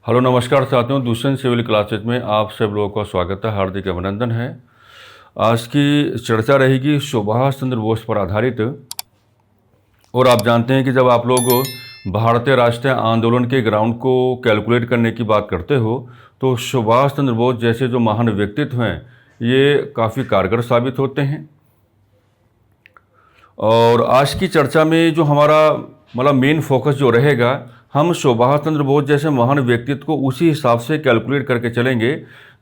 Hello नमस्कार साथियों, Dushyant civil classes में आप सब लोगों का स्वागत है, हार्दिक अभिनंदन है। आज की चर्चा रहेगी सुभाष चंद्र बोस पर आधारित। और आप जानते हैं कि जब आप लोग भारतीय राष्ट्रीय आंदोलन के ग्राउंड को कैलकुलेट करने की बात करते हो तो सुभाष चंद्र बोस जैसे जो महान व्यक्तित्व हैं ये काफ़ी कारगर साबित होते हैं। और आज की चर्चा में जो हमारा मेन फोकस जो रहेगा, हम सुभाष चंद्र बोस जैसे महान व्यक्तित्व को उसी हिसाब से कैलकुलेट करके चलेंगे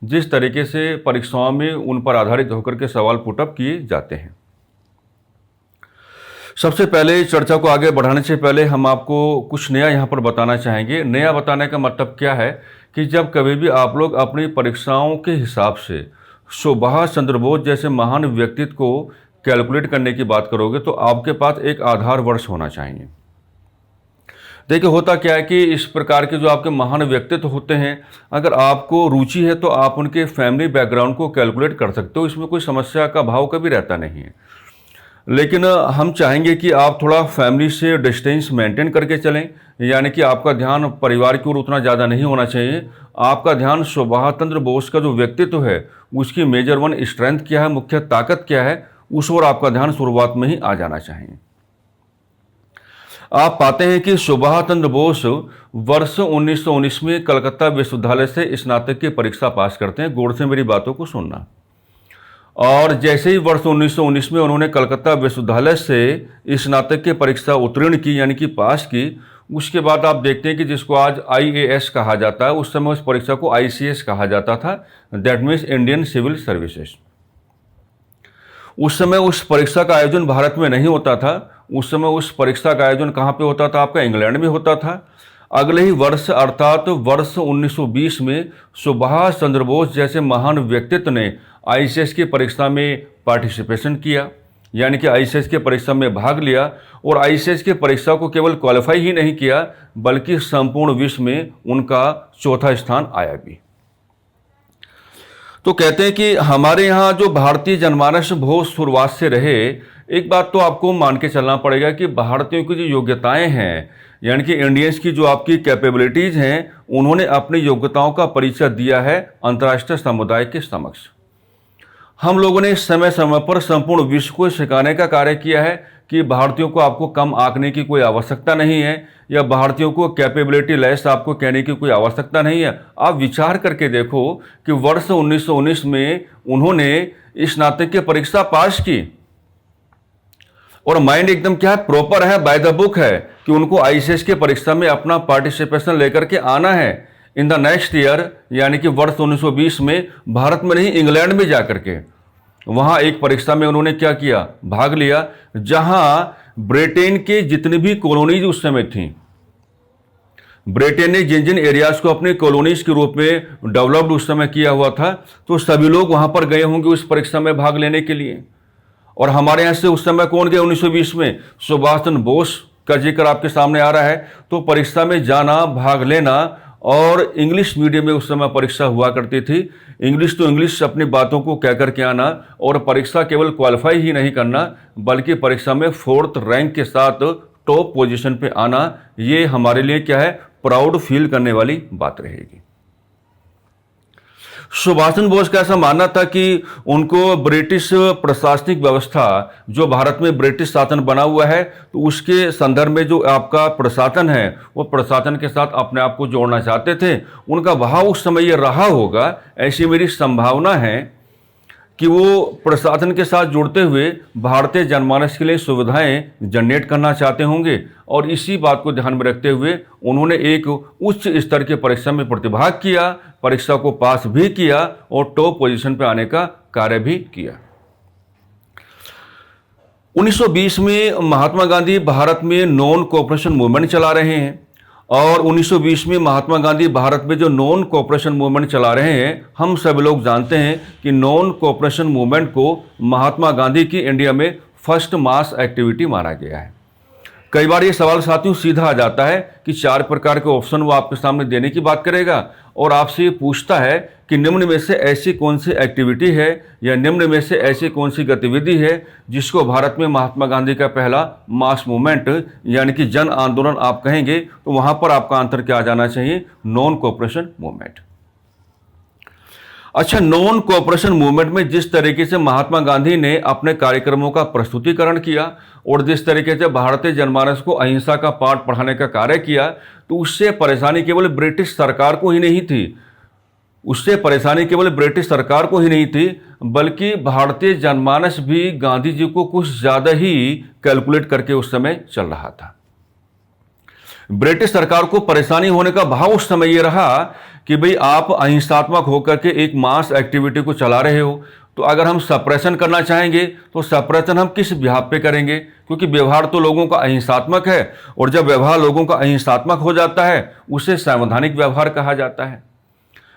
जिस तरीके से परीक्षाओं में उन पर आधारित होकर के सवाल पुटअप किए जाते हैं। सबसे पहले चर्चा को आगे बढ़ाने से पहले हम आपको कुछ नया यहाँ पर बताना चाहेंगे। नया बताने का मतलब क्या है कि जब कभी भी आप लोग अपनी परीक्षाओं के हिसाब से सुभाष चंद्र बोस जैसे महान व्यक्तित्व को कैलकुलेट करने की बात करोगे तो आपके पास एक आधार वर्ष होना चाहिए। देखिए, होता क्या है कि इस प्रकार के जो आपके महान व्यक्तित्व होते हैं, अगर आपको रुचि है तो आप उनके फैमिली बैकग्राउंड को कैलकुलेट कर सकते हो, इसमें कोई समस्या का भाव कभी रहता नहीं है। लेकिन हम चाहेंगे कि आप थोड़ा फैमिली से डिस्टेंस मेंटेन करके चलें, यानी कि आपका ध्यान परिवार की ओर उतना ज़्यादा नहीं होना चाहिए। आपका ध्यान सुभाष चंद्र बोस का जो व्यक्तित्व है उसकी मेजर वन स्ट्रेंथ क्या है, मुख्य ताकत क्या है, उस ओर आपका ध्यान शुरुआत में ही आ जाना चाहिए। आप पाते हैं कि सुभाष चंद्र बोस वर्ष 1919 में कलकत्ता विश्वविद्यालय से स्नातक की परीक्षा पास करते हैं। गौर से मेरी बातों को सुनना। और जैसे ही वर्ष 1919 में उन्होंने कलकत्ता विश्वविद्यालय से स्नातक की परीक्षा उत्तीर्ण की, यानी कि पास की, उसके बाद आप देखते हैं कि जिसको आज IAS कहा जाता है, उस समय उस परीक्षा को ICS कहा जाता था, that means Indian civil services. उस समय उस परीक्षा का आयोजन भारत में नहीं होता था। उस समय उस परीक्षा का आयोजन कहाँ पे होता था? आपका इंग्लैंड में होता था। अगले ही वर्ष अर्थात वर्ष 1920 में सुभाष चंद्र बोस जैसे महान व्यक्तित्व ने ICS की परीक्षा में पार्टिसिपेशन किया, यानी कि ICS की परीक्षा में भाग लिया। और ICS की परीक्षा को केवल क्वालिफाई ही नहीं किया बल्कि संपूर्ण विश्व में उनका चौथा स्थान आया भी। तो कहते हैं कि हमारे यहाँ जो भारतीय जनमानस बहुत शुरुआत से रहे, एक बात तो आपको मान के चलना पड़ेगा कि भारतीयों की जो योग्यताएं हैं, यानी कि इंडियंस की जो आपकी कैपेबिलिटीज़ हैं, उन्होंने अपनी योग्यताओं का परिचय दिया है अंतर्राष्ट्रीय समुदाय के समक्ष। हम लोगों ने समय समय पर संपूर्ण विश्व को सिखाने का कार्य किया है कि भारतीयों को आपको कम आंकने की कोई आवश्यकता नहीं है, या भारतीयों को कैपेबिलिटी लेस आपको कहने की कोई आवश्यकता नहीं है। आप विचार करके देखो कि वर्ष 1919 में उन्होंने स्नातक की परीक्षा पास की और माइंड एकदम क्या है, प्रॉपर है, बाय द बुक है कि उनको ICS की परीक्षा में अपना पार्टिसिपेशन लेकर के आना है इन द नेक्स्ट ईयर, यानी कि वर्ष 1920 में भारत में नहीं इंग्लैंड में जाकर के वहाँ एक परीक्षा में उन्होंने क्या किया, भाग लिया, जहाँ ब्रिटेन के जितनी भी कॉलोनीज उस समय थी, ब्रिटेन ने जिन जिन एरियाज को अपने कॉलोनीज के रूप में डेवलप्ड उस समय किया हुआ था, तो सभी लोग वहाँ पर गए होंगे उस परीक्षा में भाग लेने के लिए। और हमारे यहाँ से उस समय कौन गए 1920 में? सुभाष चंद्र बोस का जिक्र आपके सामने आ रहा है। तो परीक्षा में जाना, भाग लेना, और इंग्लिश मीडियम में उस समय परीक्षा हुआ करती थी। इंग्लिश तो इंग्लिश अपनी बातों को कह कर के आना, और परीक्षा केवल क्वालिफाई ही नहीं करना बल्कि परीक्षा में 4th रैंक के साथ टॉप पोजीशन पे आना, ये हमारे लिए क्या है, प्राउड फील करने वाली बात रहेगी। सुभाष चंद्र बोस का ऐसा मानना था कि उनको ब्रिटिश प्रशासनिक व्यवस्था, जो भारत में ब्रिटिश शासन बना हुआ है, तो उसके संदर्भ में जो आपका प्रशासन है वो प्रशासन के साथ अपने आप को जोड़ना चाहते थे। उनका भाव उस समय ये रहा होगा, ऐसी मेरी संभावना है कि वो प्रशासन के साथ जुड़ते हुए भारतीय जनमानस के लिए सुविधाएं जनरेट करना चाहते होंगे। और इसी बात को ध्यान में रखते हुए उन्होंने एक उच्च स्तर की परीक्षा में प्रतिभाग किया, परीक्षा को पास भी किया और टॉप पोजीशन पर आने का कार्य भी किया। 1920 में महात्मा गांधी भारत में नॉन कोऑपरेशन मूवमेंट चला रहे हैं। और 1920 में महात्मा गांधी भारत में जो नॉन कोऑपरेशन मूवमेंट चला रहे हैं, हम सब लोग जानते हैं कि नॉन कोऑपरेशन मूवमेंट को महात्मा गांधी की इंडिया में फर्स्ट मास एक्टिविटी माना गया है। कई बार ये सवाल साथियों सीधा आ जाता है कि 4 प्रकार के ऑप्शन वो आपके सामने देने की बात करेगा और आपसे ये पूछता है कि निम्न में से ऐसी कौन सी एक्टिविटी है या निम्न में से ऐसी कौन सी गतिविधि है जिसको भारत में महात्मा गांधी का पहला मास मूवमेंट यानी कि जन आंदोलन आप कहेंगे, तो वहां पर आपका आंसर क्या आ जाना चाहिए? Non cooperation movement. अच्छा, नॉन कोऑपरेशन मूवमेंट में जिस तरीके से महात्मा गांधी ने अपने कार्यक्रमों का प्रस्तुतिकरण किया और जिस तरीके से भारतीय जनमानस को अहिंसा का पाठ पढ़ाने का कार्य किया, तो उससे परेशानी केवल ब्रिटिश सरकार को ही नहीं थी, उससे परेशानी केवल ब्रिटिश सरकार को ही नहीं थी, बल्कि भारतीय जनमानस भी गांधी जी को कुछ ज़्यादा ही कैलकुलेट करके उस समय चल रहा था। ब्रिटिश सरकार को परेशानी होने का भाव उस समय यह रहा कि भाई आप अहिंसात्मक होकर के एक मास एक्टिविटी को चला रहे हो, तो अगर हम सप्रेशन करना चाहेंगे तो सप्रेशन हम किस बिहाफ पे करेंगे? क्योंकि व्यवहार तो लोगों का अहिंसात्मक है और जब व्यवहार लोगों का अहिंसात्मक हो जाता है उसे संवैधानिक व्यवहार कहा जाता है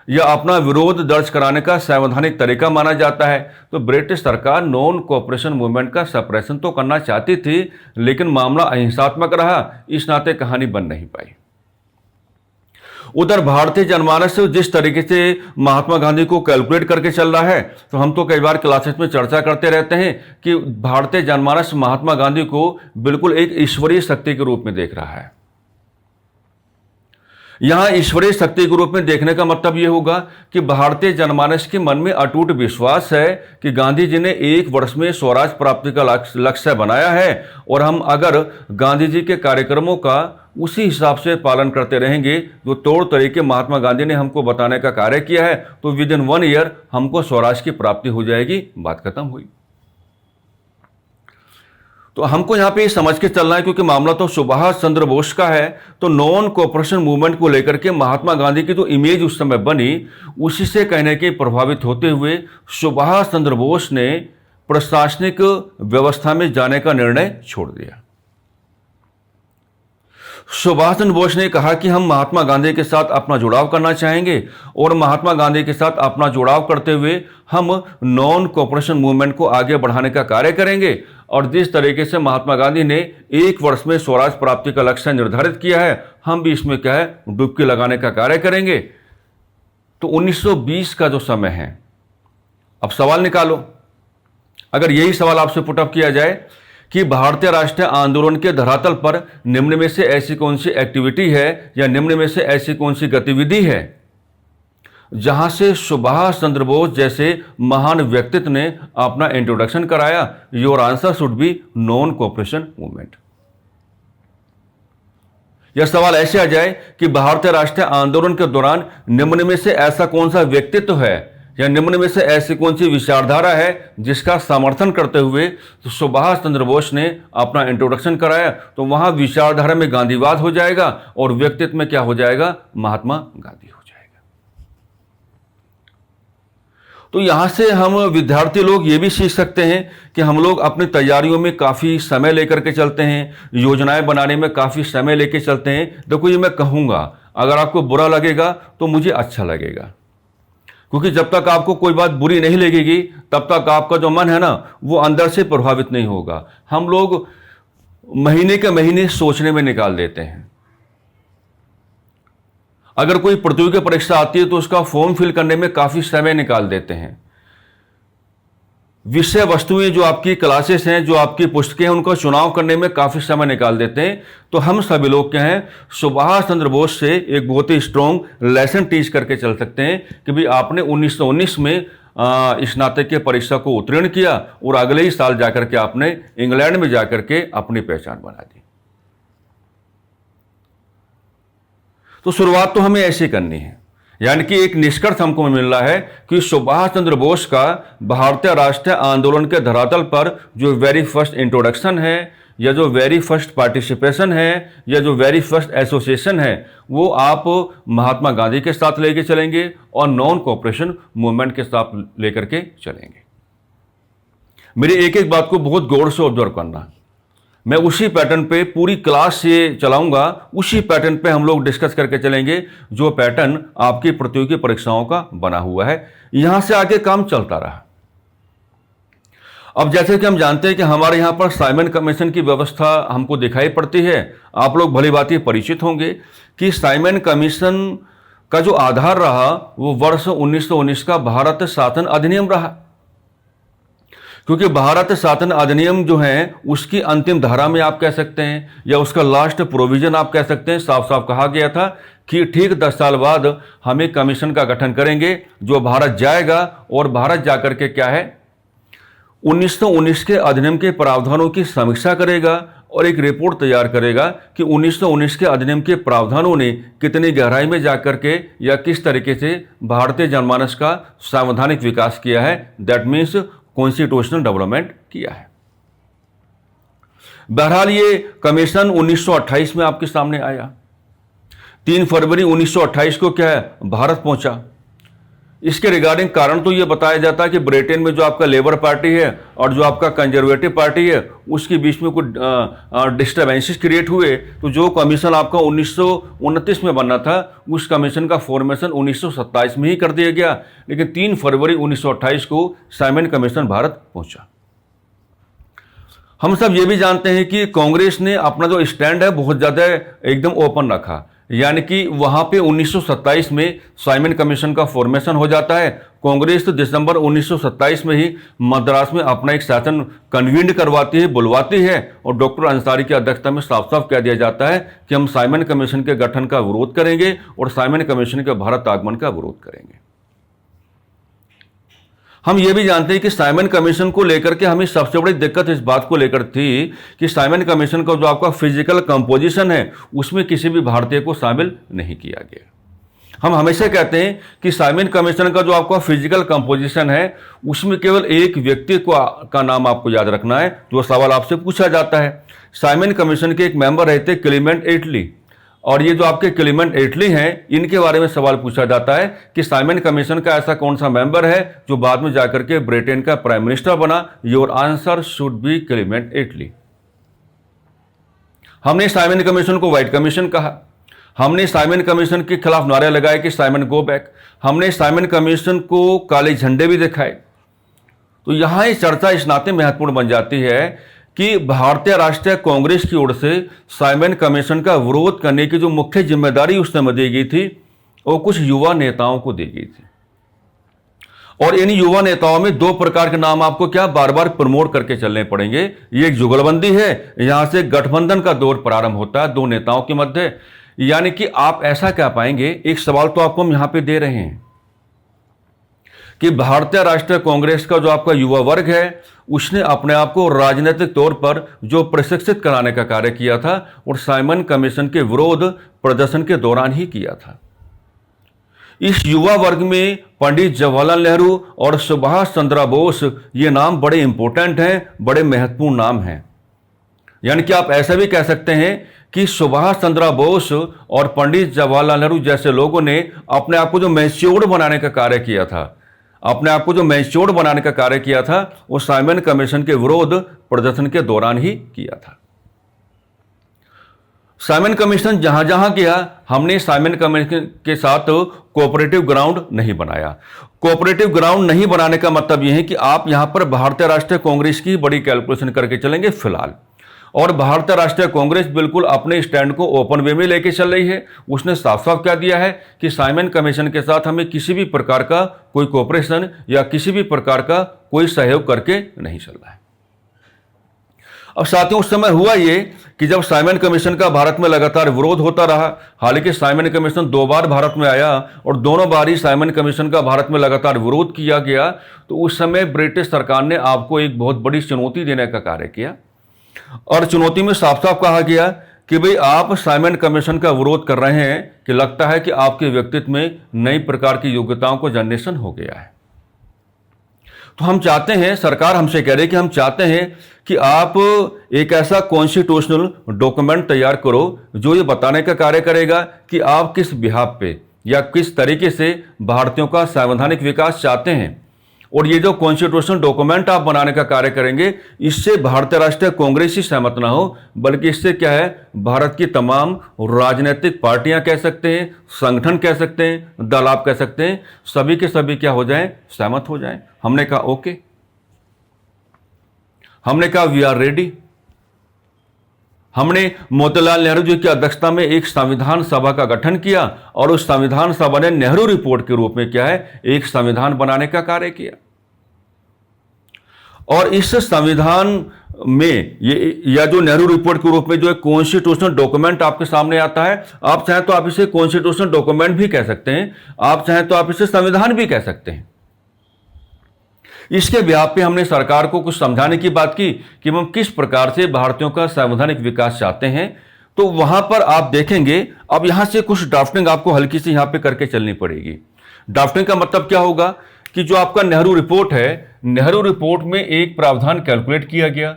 या अपना विरोध दर्ज कराने का संवैधानिक तरीका माना जाता है। तो ब्रिटिश सरकार नॉन कोऑपरेशन मूवमेंट का सप्रेशन तो करना चाहती थी, लेकिन मामला अहिंसात्मक रहा, इस नाते कहानी बन नहीं पाई। उधर भारतीय जनमानस जिस तरीके से महात्मा गांधी को कैलकुलेट करके चल रहा है, तो हम तो कई बार क्लासेस में चर्चा करते रहते हैं कि भारतीय जनमानस महात्मा गांधी को बिल्कुल एक ईश्वरीय शक्ति के रूप में देख रहा है। यहां ईश्वरीय शक्ति के रूप में देखने का मतलब यह होगा कि भारतीय जनमानस के मन में अटूट विश्वास है कि गांधी जी ने 1 वर्ष में स्वराज प्राप्ति का लक्ष्य बनाया है और हम अगर गांधी जी के कार्यक्रमों का उसी हिसाब से पालन करते रहेंगे जो तौर तरीके महात्मा गांधी ने हमको बताने का कार्य किया है, तो विद इन 1 ईयर हमको स्वराज की प्राप्ति हो जाएगी। बात खत्म हुई। तो हमको यहाँ पे समझ के चलना है, क्योंकि मामला तो सुभाष चंद्र बोस का है, तो नॉन कोऑपरेशन मूवमेंट को लेकर के महात्मा गांधी की जो इमेज उस समय बनी, उसी से कहने के प्रभावित होते हुए सुभाष चंद्र बोस ने प्रशासनिक व्यवस्था में जाने का निर्णय छोड़ दिया। सुभाष चंद्र बोस ने कहा कि हम महात्मा गांधी के साथ अपना जुड़ाव करना चाहेंगे और महात्मा गांधी के साथ अपना जुड़ाव करते हुए हम नॉन कोऑपरेशन मूवमेंट को आगे बढ़ाने का कार्य करेंगे और जिस तरीके से महात्मा गांधी ने 1 वर्ष में स्वराज प्राप्ति का लक्ष्य निर्धारित किया है, हम भी इसमें क्या है डुबकी लगाने का कार्य करेंगे। तो 1920 का जो समय है, अब सवाल निकालो। अगर यही सवाल आपसे पुटअप किया जाए कि भारतीय राष्ट्रीय आंदोलन के धरातल पर निम्न में से ऐसी कौन सी एक्टिविटी है या निम्न में से ऐसी कौन सी गतिविधि है जहां से सुभाष चंद्र बोस जैसे महान व्यक्तित्व ने अपना इंट्रोडक्शन कराया, your answer should B non cooperation movement. यह सवाल ऐसे आ जाए कि भारतीय राष्ट्रीय आंदोलन के दौरान निम्न में से ऐसा कौन सा व्यक्तित्व है या निम्न में से ऐसी कौन सी विचारधारा है जिसका समर्थन करते हुए तो सुभाष चंद्र बोस ने अपना इंट्रोडक्शन कराया, तो वहां विचारधारा में गांधीवाद हो जाएगा और व्यक्तित्व में क्या हो जाएगा? महात्मा गांधी हो जाएगा। तो यहां से हम विद्यार्थी लोग ये भी सीख सकते हैं कि हम लोग अपनी तैयारियों में काफ़ी समय लेकर के चलते हैं, योजनाएं बनाने में काफ़ी समय लेके चलते हैं। देखो, ये मैं कहूँगा, अगर आपको बुरा लगेगा तो मुझे अच्छा लगेगा, क्योंकि जब तक आपको कोई बात बुरी नहीं लगेगी तब तक आपका जो मन है ना वो अंदर से प्रभावित नहीं होगा। हम लोग महीने के महीने सोचने में निकाल देते हैं। अगर कोई प्रतियोगी परीक्षा आती है तो उसका फॉर्म फिल करने में काफी समय निकाल देते हैं। विषय वस्तुएं जो आपकी क्लासेस हैं, जो आपकी पुस्तकें हैं, उनका चुनाव करने में काफी समय निकाल देते हैं। तो हम सभी लोग क्या हैं, सुभाष चंद्र बोस से एक बहुत ही स्ट्रॉन्ग लेसन टीच करके चल सकते हैं कि भाई आपने 1919 में स्नातक की परीक्षा को उत्तीर्ण किया और अगले ही साल जाकर के आपने इंग्लैंड में जाकर के अपनी पहचान बना दी। तो शुरुआत तो हमें ऐसे करनी है, यानी कि एक निष्कर्ष हमको मिल रहा है कि सुभाष चंद्र बोस का भारतीय राष्ट्रीय आंदोलन के धरातल पर जो वेरी फर्स्ट इंट्रोडक्शन है या जो वेरी फर्स्ट पार्टिसिपेशन है या जो वेरी फर्स्ट एसोसिएशन है, वो आप महात्मा गांधी के साथ लेके चलेंगे और नॉन कोऑपरेशन मूवमेंट के साथ लेकर के चलेंगे। मेरी एक एक बात को बहुत गौर से ऑब्जर्व करना। मैं उसी पैटर्न पे पूरी क्लास से चलाऊंगा, उसी पैटर्न पे हम लोग डिस्कस करके चलेंगे जो पैटर्न आपकी प्रतियोगी परीक्षाओं का बना हुआ है। यहां से आगे काम चलता रहा। अब जैसे कि हम जानते हैं कि हमारे यहाँ पर साइमन कमीशन की व्यवस्था हमको दिखाई पड़ती है। आप लोग भली भांति परिचित होंगे कि साइमन कमीशन का जो आधार रहा वो वर्ष 1919 का भारत शासन अधिनियम रहा, क्योंकि भारत शासन अधिनियम जो है उसकी अंतिम धारा में आप कह सकते हैं या उसका लास्ट प्रोविजन आप कह सकते हैं, साफ साफ कहा गया था कि ठीक 10 साल बाद हम एक कमीशन का गठन करेंगे जो भारत जाएगा और भारत जाकर के क्या है 1919 के अधिनियम के प्रावधानों की समीक्षा करेगा और एक रिपोर्ट तैयार करेगा कि 1919 के अधिनियम के प्रावधानों ने कितनी गहराई में जाकर के या किस तरीके से भारतीय जनमानस का संवैधानिक विकास किया है, दैट मीन्स कॉन्स्टिट्यूशनल डेवलपमेंट किया है। बहरहाल ये कमीशन 1928 में आपके सामने आया। 3 फरवरी 1928 को क्या है भारत पहुंचा। इसके रिगार्डिंग कारण तो ये बताया जाता है कि ब्रिटेन में जो आपका लेबर पार्टी है और जो आपका कंजर्वेटिव पार्टी है उसके बीच में कुछ डिस्टर्बेंसेस क्रिएट हुए, तो जो कमीशन आपका 1929 में बनना था उस कमीशन का फॉर्मेशन 1927 में ही कर दिया गया, लेकिन 3 फरवरी 1928 को साइमन कमीशन भारत पहुंचा। हम सब ये भी जानते हैं कि कांग्रेस ने अपना जो स्टैंड है बहुत ज़्यादा एकदम ओपन रखा, यानी कि वहां पे 1927 में साइमन कमीशन का फॉर्मेशन हो जाता है। कांग्रेस तो दिसंबर 1927 में ही मद्रास में अपना एक सेशन कन्वीन करवाती है, बुलवाती है और डॉक्टर अंसारी की अध्यक्षता में साफ साफ कह दिया जाता है कि हम साइमन कमीशन के गठन का विरोध करेंगे और साइमन कमीशन के भारत आगमन का विरोध करेंगे। हम ये भी जानते हैं कि साइमन कमीशन को लेकर के हमें सबसे बड़ी दिक्कत इस बात को लेकर थी कि साइमन कमीशन का जो आपका फिजिकल कंपोजिशन है उसमें किसी भी भारतीय को शामिल नहीं किया गया। हम हमेशा कहते हैं कि साइमन कमीशन का जो आपका फिजिकल कंपोजिशन है उसमें केवल एक व्यक्ति का नाम आपको याद रखना है, जो सवाल आपसे पूछा जाता है। साइमन कमीशन के एक मेंबर रहते क्लेमेंट एटली, और ये जो आपके क्लेमेंट एटली हैं इनके बारे में सवाल पूछा जाता है कि साइमन कमीशन का ऐसा कौन सा मेंबर है जो बाद में जाकर के ब्रिटेन का प्राइम मिनिस्टर बना। Your answer should be Clement Attlee. हमने साइमन कमीशन को व्हाइट कमीशन कहा, हमने साइमन कमीशन के खिलाफ नारे लगाए कि साइमन गो बैक, हमने साइमन कमीशन को काले झंडे भी दिखाए। तो यहां ये चर्चा इस नाते महत्वपूर्ण बन जाती है कि भारतीय राष्ट्रीय कांग्रेस की ओर से साइमन कमीशन का विरोध करने की जो मुख्य जिम्मेदारी उस समय दी गई थी वो कुछ युवा नेताओं को दी गई थी, और इन युवा नेताओं में 2 प्रकार के नाम आपको क्या बार बार प्रमोट करके चलने पड़ेंगे। ये एक जुगलबंदी है, यहां से गठबंधन का दौर प्रारंभ होता है 2 नेताओं के मध्य। यानी कि आप ऐसा क्या पाएंगे, एक सवाल तो आपको हम यहां पे दे रहे हैं कि भारतीय राष्ट्रीय कांग्रेस का जो आपका युवा वर्ग है उसने अपने आप को राजनीतिक तौर पर जो प्रशिक्षित कराने का कार्य किया था और साइमन कमीशन के विरोध प्रदर्शन के दौरान ही किया था। इस युवा वर्ग में पंडित जवाहरलाल नेहरू और सुभाष चंद्र बोस ये नाम बड़े इंपॉर्टेंट हैं, बड़े महत्वपूर्ण नाम हैं। यानी कि आप ऐसा भी कह सकते हैं कि सुभाष चंद्र बोस और पंडित जवाहरलाल नेहरू जैसे लोगों ने अपने आप को जो मैच्योर्ड बनाने का कार्य किया था, अपने आप को जो मैच्योर्ड बनाने का कार्य किया था वो साइमन कमीशन के विरोध प्रदर्शन के दौरान ही किया था। साइमन कमीशन जहां जहां किया, हमने साइमन कमीशन के साथ कोऑपरेटिव ग्राउंड नहीं बनाया। कोऑपरेटिव ग्राउंड नहीं बनाने का मतलब यह है कि आप यहां पर भारतीय राष्ट्रीय कांग्रेस की बड़ी कैलकुलेशन करके चलेंगे फिलहाल, और भारतीय राष्ट्रीय कांग्रेस बिल्कुल अपने स्टैंड को ओपन वे में लेके चल रही है। उसने साफ साफ कह दिया है कि साइमन कमीशन के साथ हमें किसी भी प्रकार का कोई कोऑपरेशन या किसी भी प्रकार का कोई सहयोग करके नहीं चल रहा है। अब साथियों उस समय हुआ ये कि जब साइमन कमीशन का भारत में लगातार विरोध होता रहा, हालांकि साइमन कमीशन 2 बार भारत में आया और दोनों बार ही साइमन कमीशन का भारत में लगातार विरोध किया गया, तो उस समय ब्रिटिश सरकार ने आपको एक बहुत बड़ी चुनौती देने का कार्य किया, और चुनौती में साफ साफ कहा गया कि भाई आप साइमन कमीशन का विरोध कर रहे हैं कि लगता है कि आपके व्यक्तित्व में नई प्रकार की योग्यताओं को जनरेशन हो गया है। तो हम चाहते हैं, सरकार हमसे कह रही है कि हम चाहते हैं कि आप एक ऐसा कॉन्स्टिट्यूशनल डॉक्यूमेंट तैयार करो जो ये बताने का कार्य करेगा कि आप किस बिहाफ पे या किस तरीके से भारतीयों का संवैधानिक विकास चाहते हैं। और ये जो कॉन्स्टिट्यूशनल डॉक्यूमेंट आप बनाने का कार्य करेंगे, इससे भारतीय राष्ट्रीय कांग्रेस ही सहमत ना हो, बल्कि इससे क्या है भारत की तमाम राजनीतिक पार्टियां कह सकते हैं, संगठन कह सकते हैं, दल आप कह सकते हैं, सभी के सभी क्या हो जाएं, सहमत हो जाएं। हमने कहा ओके। हमने कहा वी आर रेडी। हमने मोतीलाल नेहरू जी की अध्यक्षता में एक संविधान सभा का गठन किया और उस संविधान सभा ने नेहरू रिपोर्ट के रूप में क्या है, एक संविधान बनाने का कार्य किया। और इस संविधान में या जो नेहरू रिपोर्ट के रूप में जो एक कॉन्स्टिट्यूशनल डॉक्यूमेंट आपके सामने आता है, आप चाहें तो आप इसे कॉन्स्टिट्यूशनल डॉक्यूमेंट भी कह सकते हैं, आप चाहें तो आप इसे संविधान भी कह सकते हैं। इसके ब्याह पे हमने सरकार को कुछ समझाने की बात की कि हम किस प्रकार से भारतीयों का संवैधानिक विकास चाहते हैं। तो वहां पर आप देखेंगे, अब यहां से कुछ ड्राफ्टिंग आपको हल्की सी यहां पे करके चलनी पड़ेगी। ड्राफ्टिंग का मतलब क्या होगा कि जो आपका नेहरू रिपोर्ट है, नेहरू रिपोर्ट में एक प्रावधान कैलकुलेट किया गया।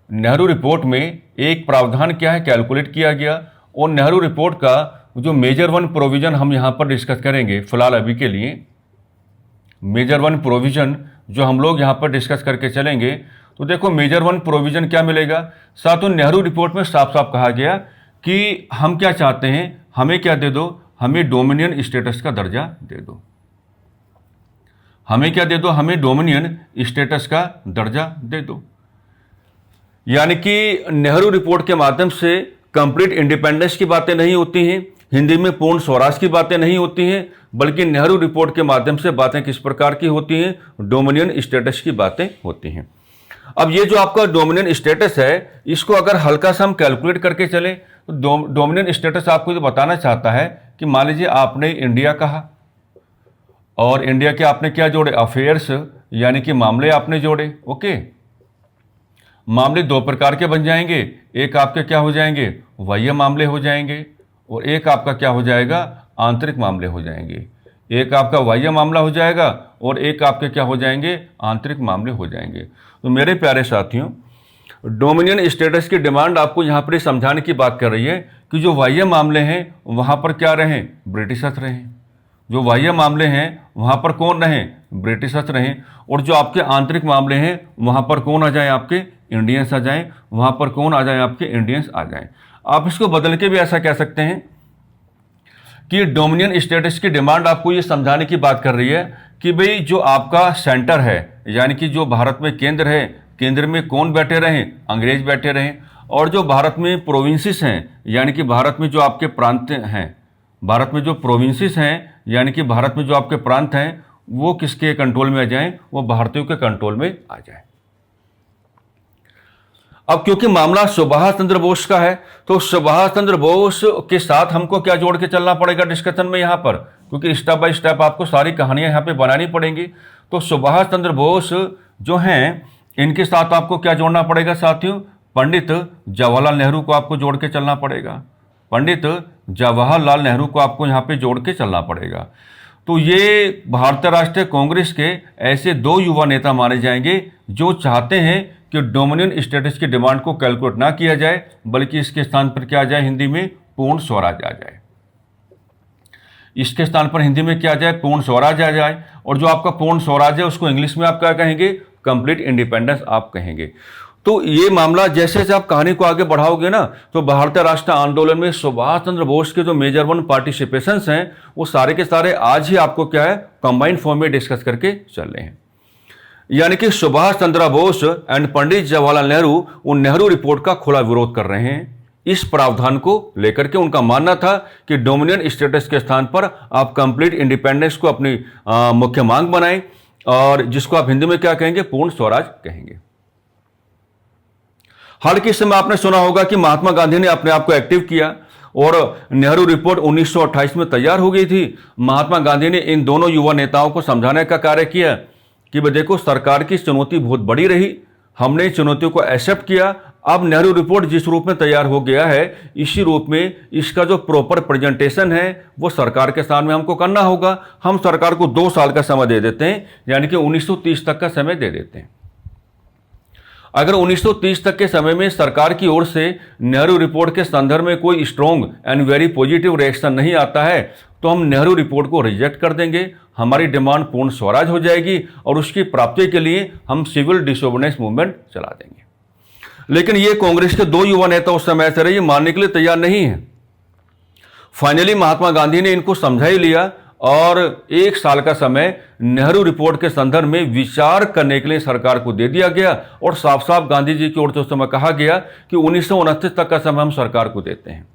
नेहरू रिपोर्ट में एक प्रावधान क्या है, कैलकुलेट किया गया। और नेहरू रिपोर्ट का जो मेजर 1 प्रोविजन हम यहां पर डिस्कस करेंगे फिलहाल अभी के लिए, मेजर 1 प्रोविजन जो हम लोग यहां पर डिस्कस करके चलेंगे। तो देखो मेजर 1 प्रोविजन क्या मिलेगा, साथों नेहरू रिपोर्ट में साफ साफ कहा गया कि हम क्या चाहते हैं, हमें क्या दे दो, हमें डोमिनियन स्टेटस का दर्जा दे दो। हमें क्या दे दो, हमें डोमिनियन स्टेटस का दर्जा दे दो। यानी कि नेहरू रिपोर्ट के माध्यम से कंप्लीट इंडिपेंडेंस की बातें नहीं होती हैं, हिंदी में पूर्ण स्वराज की बातें नहीं होती हैं, बल्कि नेहरू रिपोर्ट के माध्यम से बातें किस प्रकार की होती हैं, डोमिनियन स्टेटस की बातें होती हैं। अब ये जो आपका डोमिनियन स्टेटस है, इसको अगर हल्का सा हम कैलकुलेट करके चले तो डोमिनियन स्टेटस आपको ये बताना चाहता है कि मान लीजिए आपने इंडिया कहा और इंडिया के आपने क्या जोड़े, अफेयर्स यानी कि मामले आपने जोड़े। ओके, मामले दो प्रकार के बन जाएंगे, एक आपके क्या हो जाएंगे, बाह्य मामले हो जाएंगे और एक आपका क्या हो जाएगा, आंतरिक मामले हो जाएंगे। एक आपका बाह्य मामला हो जाएगा और एक आपके क्या हो जाएंगे, आंतरिक मामले हो जाएंगे। तो मेरे प्यारे साथियों, डोमिनियन स्टेटस की डिमांड आपको यहाँ पर समझाने की बात कर रही है कि जो बाह्य मामले हैं वहाँ पर क्या रहें, ब्रिटिशर्स रहें। जो बाह्य मामले हैं वहाँ पर कौन रहें, ब्रिटिशर्स रहें। और जो आपके आंतरिक मामले हैं वहाँ पर कौन आ जाए, आपके इंडियंस आ जाएं। वहाँ पर कौन आ जाए, आपके इंडियंस आ जाएं। आप इसको बदल के भी ऐसा कह सकते हैं कि डोमिनियन स्टेटस की डिमांड आपको ये समझाने की बात कर रही है कि भाई जो आपका सेंटर है, यानी कि जो भारत में केंद्र है, केंद्र में कौन बैठे रहें, अंग्रेज बैठे रहें। और जो भारत में प्रोविंसेस हैं, यानी कि भारत में जो आपके प्रांत हैं, भारत में जो प्रोविंसेस हैं यानी कि भारत में जो आपके प्रांत हैं, वो किसके कंट्रोल में आ जाएं, वो भारतीयों के कंट्रोल में आ जाएं। अब क्योंकि मामला सुभाष चंद्र बोस का है, तो सुभाष चंद्र बोस के साथ हमको क्या जोड़ के चलना पड़ेगा डिस्कशन में यहाँ पर, क्योंकि स्टेप बाय स्टेप आपको सारी कहानियां यहाँ पे बनानी पड़ेंगी। तो सुभाष चंद्र बोस जो हैं, इनके साथ आपको क्या जोड़ना पड़ेगा साथियों, पंडित जवाहरलाल नेहरू को आपको जोड़ के चलना पड़ेगा। पंडित जवाहरलाल नेहरू को आपको यहाँ पे जोड़ के चलना पड़ेगा। तो ये भारतीय राष्ट्रीय कांग्रेस के ऐसे दो युवा नेता माने जाएंगे जो चाहते हैं कि डोमिनियन स्टेटस की डिमांड को कैलकुलेट ना किया जाए, बल्कि इसके स्थान पर क्या आ जाए, हिंदी में पूर्ण स्वराज आ जाए। इसके स्थान पर हिंदी में क्या आ जाए, पूर्ण स्वराज आ जाए। और जो आपका पूर्ण स्वराज है उसको इंग्लिश में आप क्या कहेंगे, कंप्लीट इंडिपेंडेंस आप कहेंगे। तो ये मामला जैसे जैसे आप कहानी को आगे बढ़ाओगे ना, तो भारतीय राष्ट्र आंदोलन में सुभाष चंद्र बोस के जो मेजर 1 पार्टिसिपेशंस हैं, वो सारे के सारे आज ही आपको क्या है, कंबाइंड फॉर्म में डिस्कस करके चल रहे हैं। यानी कि सुभाष चंद्र बोस एंड पंडित जवाहरलाल नेहरू उन नेहरू रिपोर्ट का खुला विरोध कर रहे हैं। इस प्रावधान को लेकर के उनका मानना था कि डोमिनियन स्टेटस के स्थान पर आप कंप्लीट इंडिपेंडेंस को अपनी मुख्य मांग बनाएं, और जिसको आप हिंदी में क्या कहेंगे, पूर्ण स्वराज कहेंगे। हाल के समय आपने सुना होगा कि महात्मा गांधी ने अपने आप को एक्टिव किया और नेहरू रिपोर्ट 1928 में तैयार हो गई थी। महात्मा गांधी ने इन दोनों युवा नेताओं को समझाने का कार्य किया कि भाई देखो, सरकार की चुनौती बहुत बड़ी रही, हमने चुनौतियों को एक्सेप्ट किया। अब नेहरू रिपोर्ट जिस रूप में तैयार हो गया है, इसी रूप में इसका जो प्रॉपर प्रेजेंटेशन है वो सरकार के सामने हमको करना होगा। हम सरकार को 2 साल का समय दे देते हैं, यानी कि 1930 तक का समय दे देते हैं। अगर 1930 तक के समय में सरकार की ओर से नेहरू रिपोर्ट के संदर्भ में कोई strong and very positive reaction नहीं आता है, तो हम नेहरू रिपोर्ट को रिजेक्ट कर देंगे। हमारी डिमांड पूर्ण स्वराज हो जाएगी और उसकी प्राप्ति के लिए हम सिविल डिसोबीडियंस मूवमेंट चला देंगे। लेकिन ये कांग्रेस के 2 युवा नेता उस समय से रहे, ये मानने के लिए तैयार नहीं है। फाइनली महात्मा गांधी ने इनको समझा ही लिया और 1 साल का समय नेहरू रिपोर्ट के संदर्भ में विचार करने के लिए सरकार को दे दिया गया और साफ साफ गांधी जी की ओर से उस समय कहा गया कि 1929 तक का समय हम सरकार को देते हैं।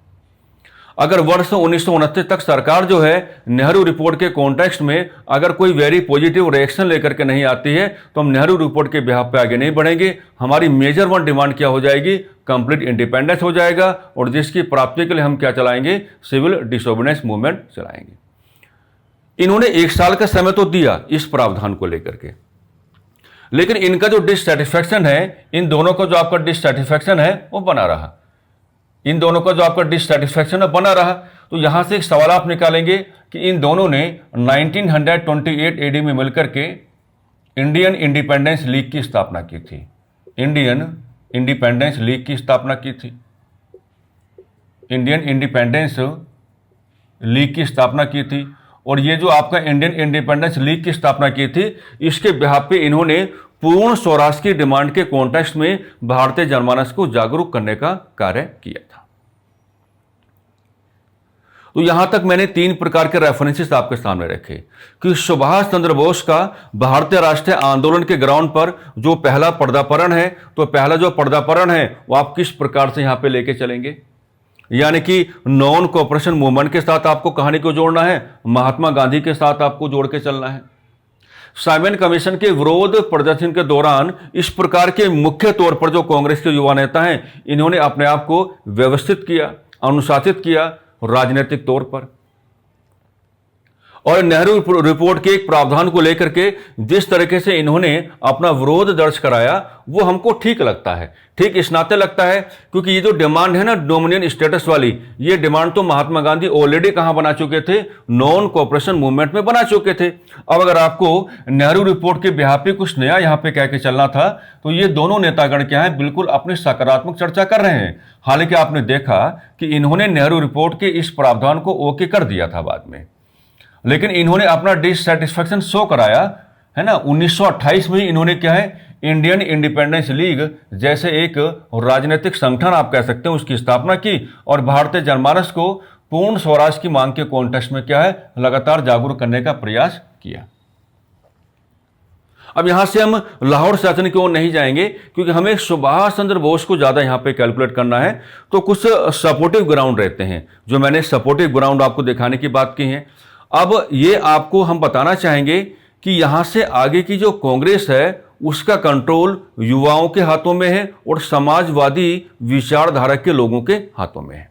अगर वर्ष 1929 तक सरकार जो है नेहरू रिपोर्ट के कॉन्टेक्स्ट में अगर कोई वेरी पॉजिटिव रिएक्शन लेकर के नहीं आती है तो हम नेहरू रिपोर्ट के बिहाफ पे आगे नहीं बढ़ेंगे। हमारी मेजर वन डिमांड क्या हो जाएगी? कंप्लीट इंडिपेंडेंस हो जाएगा और जिसकी प्राप्ति के लिए हम क्या चलाएंगे? सिविल डिसोबीडियंस मूवमेंट चलाएंगे। इन्होंने 1 साल का समय तो दिया इस प्रावधान को लेकर के, लेकिन इनका जो डिससेटिस्फैक्शन है, इन दोनों का जो आपका डिससेटिस्फैक्शन है वो बना रहा। इन दोनों का जो आपका डिससेटिस्फैक्शन है बना रहा। तो यहां से एक सवाल आप निकालेंगे कि इन दोनों ने 1928 एडी में मिलकर के इंडियन इंडिपेंडेंस लीग की स्थापना की थी। इंडियन इंडिपेंडेंस लीग की स्थापना की थी। इंडियन इंडिपेंडेंस लीग की स्थापना की थी। और ये जो आपका इंडियन इंडिपेंडेंस लीग की स्थापना की थी, इसके बिहाफ पे इन्होंने पूर्ण स्वराज की डिमांड के कॉन्टेक्स्ट में भारतीय जनमानस को जागरूक करने का कार्य किया था। तो यहां तक मैंने 3 प्रकार के रेफरेंसेस आपके सामने रखे कि सुभाष चंद्र बोस का भारतीय राष्ट्रीय आंदोलन के ग्राउंड पर जो पहला पर्दापरण है, तो पहला जो पर्दापरण है वो आप किस प्रकार से यहां पे लेके चलेंगे, यानी कि नॉन कोऑपरेशन मूवमेंट के साथ आपको कहानी को जोड़ना है, महात्मा गांधी के साथ आपको जोड़ के चलना है। साइमन कमीशन के विरोध प्रदर्शन के दौरान इस प्रकार के मुख्य तौर पर जो कांग्रेस के युवा नेता हैं, इन्होंने अपने आप को व्यवस्थित किया, अनुशासित किया राजनीतिक तौर पर। और नेहरू रिपोर्ट के एक प्रावधान को लेकर के जिस तरीके से इन्होंने अपना विरोध दर्ज कराया वो हमको ठीक लगता है। ठीक इस नाते लगता है क्योंकि ये जो डिमांड है ना डोमिनियन स्टेटस वाली, ये डिमांड तो महात्मा गांधी ऑलरेडी कहां बना चुके थे? नॉन कोऑपरेशन मूवमेंट में बना चुके थे। अब अगर आपको नेहरू रिपोर्ट के बिहाफ पे कुछ नया यहां पे कह के चलना था तो ये दोनों नेतागण क्या है, बिल्कुल अपनी सकारात्मक चर्चा कर रहे हैं। हालांकि आपने देखा कि इन्होंने नेहरू रिपोर्ट के इस प्रावधान को ओके कर दिया था बाद में, लेकिन इन्होंने अपना डिससेटिस्फैक्शन शो कराया है ना। 1928 में इन्होंने क्या है, इंडियन इंडिपेंडेंस लीग जैसे एक राजनीतिक संगठन आप कह सकते हैं उसकी स्थापना की और भारतीय जनमानस को पूर्ण स्वराज की मांग के कॉन्टेक्स्ट में क्या है, लगातार जागरूक करने का प्रयास किया। अब यहां से हम लाहौर शासन की ओर नहीं जाएंगे क्योंकि हमें सुभाष चंद्र बोस को ज्यादा यहां पे कैलकुलेट करना है। तो कुछ सपोर्टिव ग्राउंड रहते हैं जो मैंने सपोर्टिव ग्राउंड आपको दिखाने की बात की है। अब ये आपको हम बताना चाहेंगे कि यहां से आगे की जो कांग्रेस है उसका कंट्रोल युवाओं के हाथों में है और समाजवादी विचारधारा के लोगों के हाथों में है।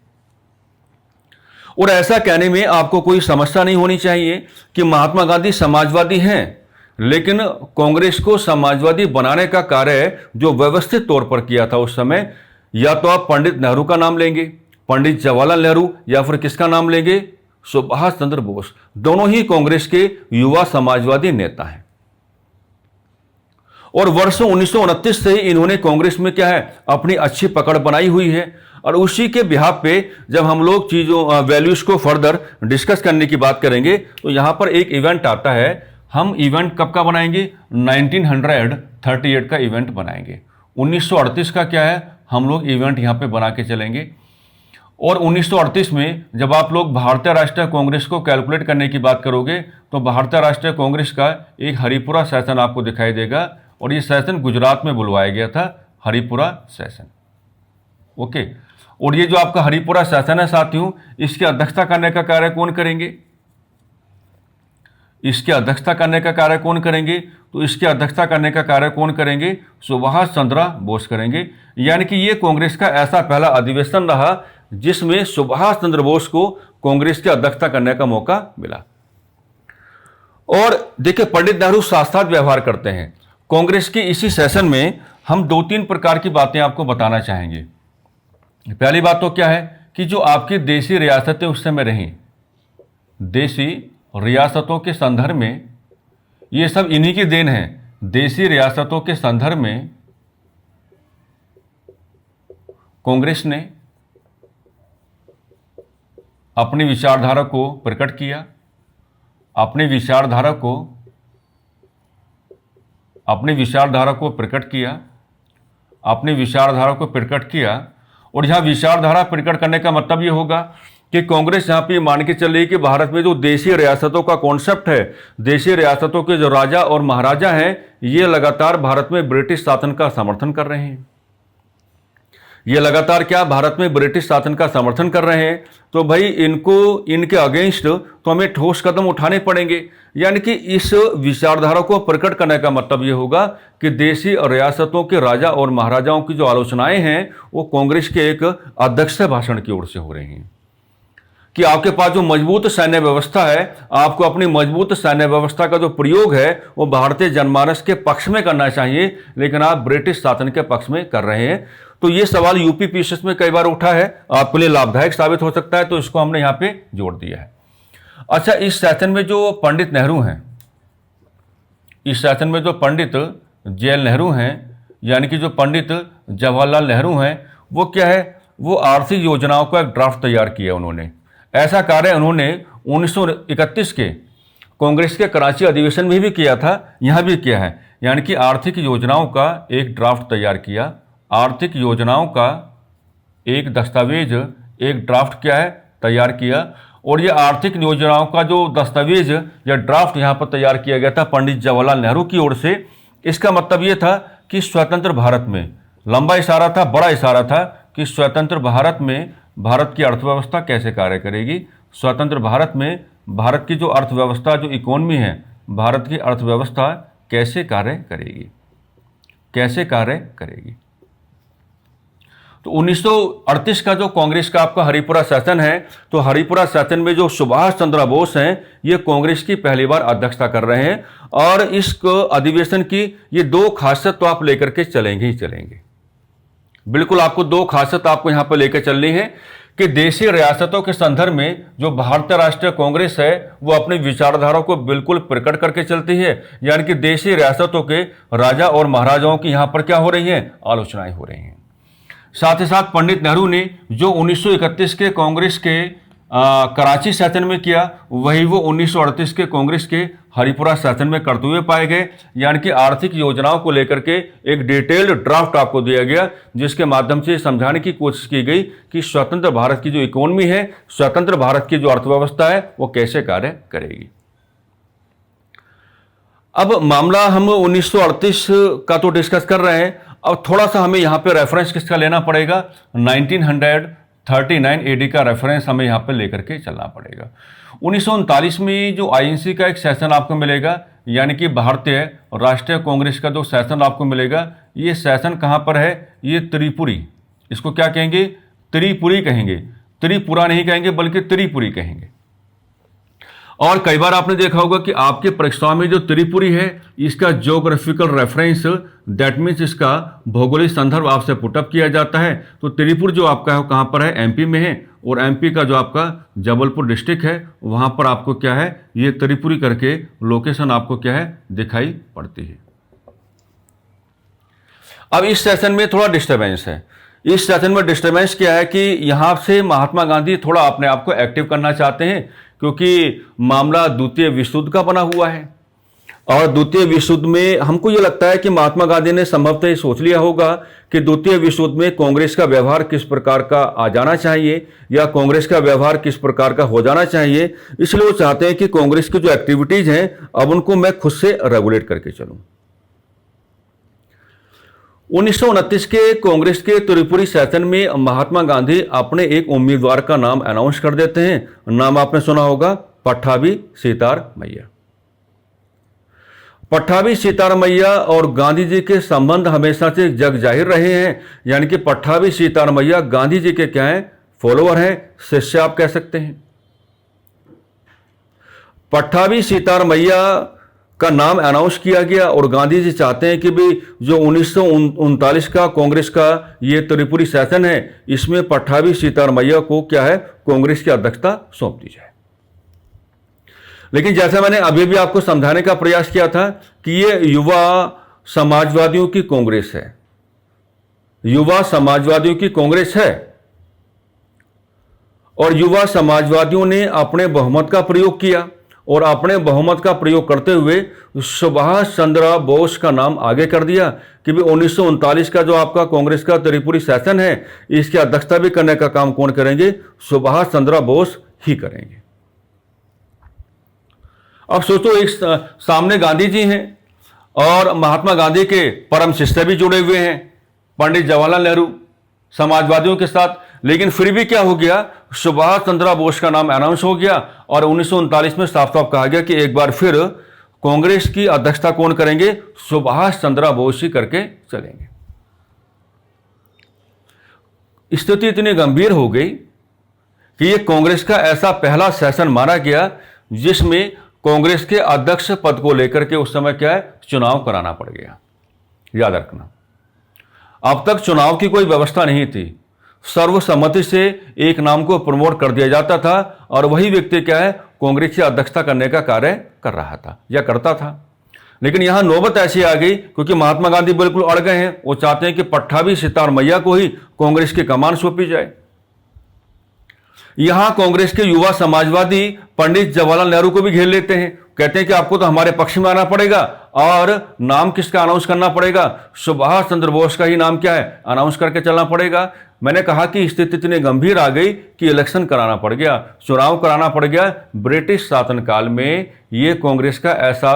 और ऐसा कहने में आपको कोई समस्या नहीं होनी चाहिए कि महात्मा गांधी समाजवादी हैं, लेकिन कांग्रेस को समाजवादी बनाने का कार्य जो व्यवस्थित तौर पर किया था उस समय, या तो आप पंडित नेहरू का नाम लेंगे, पंडित जवाहरलाल नेहरू, या फिर किसका नाम लेंगे, सुभाष चंद्र बोस। दोनों ही कांग्रेस के युवा समाजवादी नेता हैं और वर्ष 1929 से इन्होंने कांग्रेस में क्या है, अपनी अच्छी पकड़ बनाई हुई है। और उसी के बिहाफ पे जब हम लोग चीजों वैल्यूज को फर्दर डिस्कस करने की बात करेंगे तो यहां पर एक इवेंट आता है। हम इवेंट कब का बनाएंगे? 1938 का इवेंट बनाएंगे। 1938 का क्या है, हम लोग इवेंट यहां पे बना के चलेंगे। और 1938 में जब आप लोग भारतीय राष्ट्रीय कांग्रेस को कैलकुलेट करने की बात करोगे तो भारतीय राष्ट्रीय कांग्रेस का एक हरिपुरा सेशन आपको दिखाई देगा और ये सेशन गुजरात में बुलवाया गया था, हरिपुरा सेशन। ओके, और ये जो आपका हरिपुरा सेशन है साथियों, इसकी अध्यक्षता करने का कार्य कौन करेंगे? इसकी अध्यक्षता करने का कार्य कौन करेंगे? तो इसकी अध्यक्षता करने का कार्य कौन करेंगे? सुभाष चंद्र बोस करेंगे। यानी कि ये कांग्रेस का ऐसा पहला अधिवेशन रहा जिसमें सुभाष चंद्र बोस को कांग्रेस की अध्यक्षता करने का मौका मिला। और देखिए, पंडित नेहरू साथ साथ व्यवहार करते हैं कांग्रेस के इसी सेशन में। हम 2-3 प्रकार की बातें आपको बताना चाहेंगे। पहली बात तो क्या है कि जो आपकी देसी रियासतें उस समय रहीं, देसी रियासतों के संदर्भ में ये सब इन्हीं की देन है। देसी रियासतों के संदर्भ में कांग्रेस ने अपनी विचारधारा को प्रकट किया, अपनी विचारधारा को प्रकट किया। और यहां विचारधारा प्रकट करने का मतलब यह होगा कि कांग्रेस यहाँ पे मान के चल रही है कि भारत में जो देशी रियासतों का कॉन्सेप्ट है, देशी रियासतों के जो राजा और महाराजा हैं, ये लगातार भारत में ब्रिटिश शासन का समर्थन कर रहे हैं। ये लगातार क्या भारत में ब्रिटिश शासन का समर्थन कर रहे हैं, तो भाई इनको इनके अगेंस्ट तो हमें ठोस कदम उठाने पड़ेंगे। यानी कि इस विचारधारा को प्रकट करने का मतलब ये होगा कि देशी और रियासतों के राजा और महाराजाओं की जो आलोचनाएं हैं वो कांग्रेस के एक अध्यक्ष भाषण की ओर से हो रही हैं कि आपके पास जो मजबूत सैन्य व्यवस्था है, आपको अपनी मजबूत सैन्य व्यवस्था का जो प्रयोग है वो भारतीय जनमानस के पक्ष में करना चाहिए, लेकिन आप ब्रिटिश शासन के पक्ष में कर रहे हैं। तो ये सवाल यूपी पीसीएस में कई बार उठा है, आपके लिए लाभदायक साबित हो सकता है, तो इसको हमने यहाँ पे जोड़ दिया है। अच्छा, इस सेशन में जो पंडित नेहरू हैं, इस सेशन में जो पंडित JL नेहरू हैं, यानी कि जो पंडित जवाहरलाल नेहरू हैं, वो क्या है, वो आर्थिक योजनाओं का एक ड्राफ्ट तैयार किया उन्होंने। ऐसा कार्य उन्होंने 1931 के कांग्रेस के कराची अधिवेशन में भी किया था, यहाँ भी किया है। यानी कि आर्थिक योजनाओं का एक ड्राफ्ट तैयार किया, आर्थिक योजनाओं का एक दस्तावेज, एक ड्राफ्ट क्या है, तैयार किया। और ये आर्थिक योजनाओं का जो दस्तावेज या ड्राफ्ट यहाँ पर तैयार किया गया था पंडित जवाहरलाल नेहरू की ओर से, इसका मतलब ये था कि स्वतंत्र भारत में, लंबा इशारा था, बड़ा इशारा था कि स्वतंत्र भारत में भारत की अर्थव्यवस्था कैसे कार्य करेगी, स्वतंत्र भारत में भारत की जो अर्थव्यवस्था, जो इकोनॉमी है, भारत की अर्थव्यवस्था कैसे कार्य करेगी, कैसे कार्य करेगी। तो 1938 का जो कांग्रेस का आपका हरिपुरा सेशन है, तो हरिपुरा सेशन में जो सुभाष चंद्र बोस हैं, ये कांग्रेस की पहली बार अध्यक्षता कर रहे हैं। और इस अधिवेशन की ये दो खासियत तो आप लेकर के चलेंगे ही चलेंगे, बिल्कुल आपको दो खासियत आपको यहाँ पर लेकर चलनी है कि देशी रियासतों के संदर्भ में जो भारतीय राष्ट्रीय कांग्रेस है वो अपनी विचारधारा को बिल्कुल प्रकट करके चलती है। यानी कि देशी रियासतों के राजा और महाराजाओं की यहाँ पर क्या हो रही है, आलोचनाएं हो रही हैं। साथ ही साथ पंडित नेहरू ने जो 1931 के कांग्रेस के कराची सेशन में किया, वही वो 1938 के कांग्रेस के हरिपुरा सेशन में करते हुए पाए गए। यानी कि आर्थिक योजनाओं को लेकर के एक डिटेल्ड ड्राफ्ट आपको दिया गया, जिसके माध्यम से समझाने की कोशिश की गई कि स्वतंत्र भारत की जो इकोनॉमी है, स्वतंत्र भारत की जो अर्थव्यवस्था है, वो कैसे कार्य करेगी। अब मामला हम 1938 का तो डिस्कस कर रहे हैं, अब थोड़ा सा हमें यहाँ पे रेफरेंस किसका लेना पड़ेगा, 1939 AD का रेफरेंस हमें यहाँ पे लेकर के चलना पड़ेगा। 1939 में जो INC का एक सेशन आपको मिलेगा, यानी कि भारतीय राष्ट्रीय कांग्रेस का जो सेशन आपको मिलेगा, ये सेशन कहाँ पर है, ये त्रिपुरी, इसको क्या कहेंगे, त्रिपुरी कहेंगे, त्रिपुरा नहीं कहेंगे बल्कि त्रिपुरी कहेंगे। और कई बार आपने देखा होगा कि आपके परीक्षाओं में जो त्रिपुरी है, इसका ज्योग्राफिकल रेफरेंस, दैट मीन्स इसका भौगोलिक संदर्भ आपसे पुटअप किया जाता है। तो त्रिपुर जो आपका है कहाँ पर है, MP में है, और MP का जो आपका जबलपुर डिस्ट्रिक्ट है, वहाँ पर आपको क्या है, ये त्रिपुरी करके लोकेशन आपको क्या है, दिखाई पड़ती है। अब इस सेशन में थोड़ा डिस्टर्बेंस है। इस सेशन में डिस्टर्बेंस क्या है कि यहाँ से महात्मा गांधी थोड़ा अपने आप को एक्टिव करना चाहते हैं, क्योंकि मामला द्वितीय विश्व युद्ध का बना हुआ है। और द्वितीय विश्व युद्ध में हमको ये लगता है कि महात्मा गांधी ने संभवतः ये सोच लिया होगा कि द्वितीय विश्व युद्ध में कांग्रेस का व्यवहार किस प्रकार का आ जाना चाहिए या कांग्रेस का व्यवहार किस प्रकार का हो जाना चाहिए। इसलिए वो चाहते हैं कि कांग्रेस की जो एक्टिविटीज हैं, अब उनको मैं खुद से रेगुलेट करके चलूं। 1929 के कांग्रेस के त्रिपुरी सेशन में महात्मा गांधी अपने एक उम्मीदवार का नाम अनाउंस कर देते हैं। नाम आपने सुना होगा, पट्टाभी सीतार मैया। पट्टाभी सीतार मैया और गांधी जी के संबंध हमेशा से जग जाहिर रहे हैं। यानी कि पट्टाभी सीतार मैया गांधी जी के क्या हैं, फॉलोअर हैं, शिष्य आप कह सकते हैं। पट्टाभी सीतार मैया का नाम अनाउंस किया गया और गांधी जी चाहते हैं कि भी जो 1939 का कांग्रेस का ये त्रिपुरी सेशन है, इसमें पट्टाभी सीतार मैया को क्या है, कांग्रेस की अध्यक्षता सौंप दी जाए। लेकिन जैसा मैंने अभी भी आपको समझाने का प्रयास किया था कि ये युवा समाजवादियों की कांग्रेस है, युवा समाजवादियों की कांग्रेस है, और युवा समाजवादियों ने अपने बहुमत का प्रयोग किया और अपने बहुमत का प्रयोग करते हुए सुभाष चंद्र बोस का नाम आगे कर दिया कि भी 1939 का जो आपका कांग्रेस का त्रिपुरी सेशन है, इसकी अध्यक्षता भी करने का काम कौन करेंगे? सुभाष चंद्र बोस ही करेंगे। अब सोचो, एक सामने गांधी जी हैं और महात्मा गांधी के परम शिष्य भी जुड़े हुए हैं, पंडित जवाहरलाल नेहरू, समाजवादियों के साथ। लेकिन फिर भी क्या हो गया? सुभाष चंद्र बोस का नाम अनाउंस हो गया और 1939 में साफ साफ कहा गया कि एक बार फिर कांग्रेस की अध्यक्षता कौन करेंगे? सुभाष चंद्र बोस ही करके चलेंगे। स्थिति इतनी गंभीर हो गई कि यह कांग्रेस का ऐसा पहला सेशन माना गया जिसमें कांग्रेस के अध्यक्ष पद को लेकर के उस समय क्या है? चुनाव कराना पड़ गया। याद रखना, अब तक चुनाव की कोई व्यवस्था नहीं थी। सर्वसम्मति से एक नाम को प्रमोट कर दिया जाता था और वही व्यक्ति क्या है? कांग्रेस की अध्यक्षता करने का कार्य कर रहा था या करता था। लेकिन यहां नौबत ऐसी आ गई क्योंकि महात्मा गांधी बिल्कुल अड़ गए हैं। वो चाहते हैं कि पट्टाभी सीता और मैया को ही कांग्रेस की कमान सौंपी जाए। यहां कांग्रेस के युवा समाजवादी पंडित जवाहरलाल नेहरू को भी घेर लेते हैं, कहते हैं कि आपको तो हमारे पक्ष में आना पड़ेगा और नाम किसका अनाउंस करना पड़ेगा? सुभाष चंद्र बोस का ही नाम क्या है? अनाउंस करके चलना पड़ेगा। मैंने कहा कि स्थिति इतनी गंभीर आ गई कि इलेक्शन कराना पड़ गया, चुनाव कराना पड़ गया। ब्रिटिश शासनकाल में यह कांग्रेस का ऐसा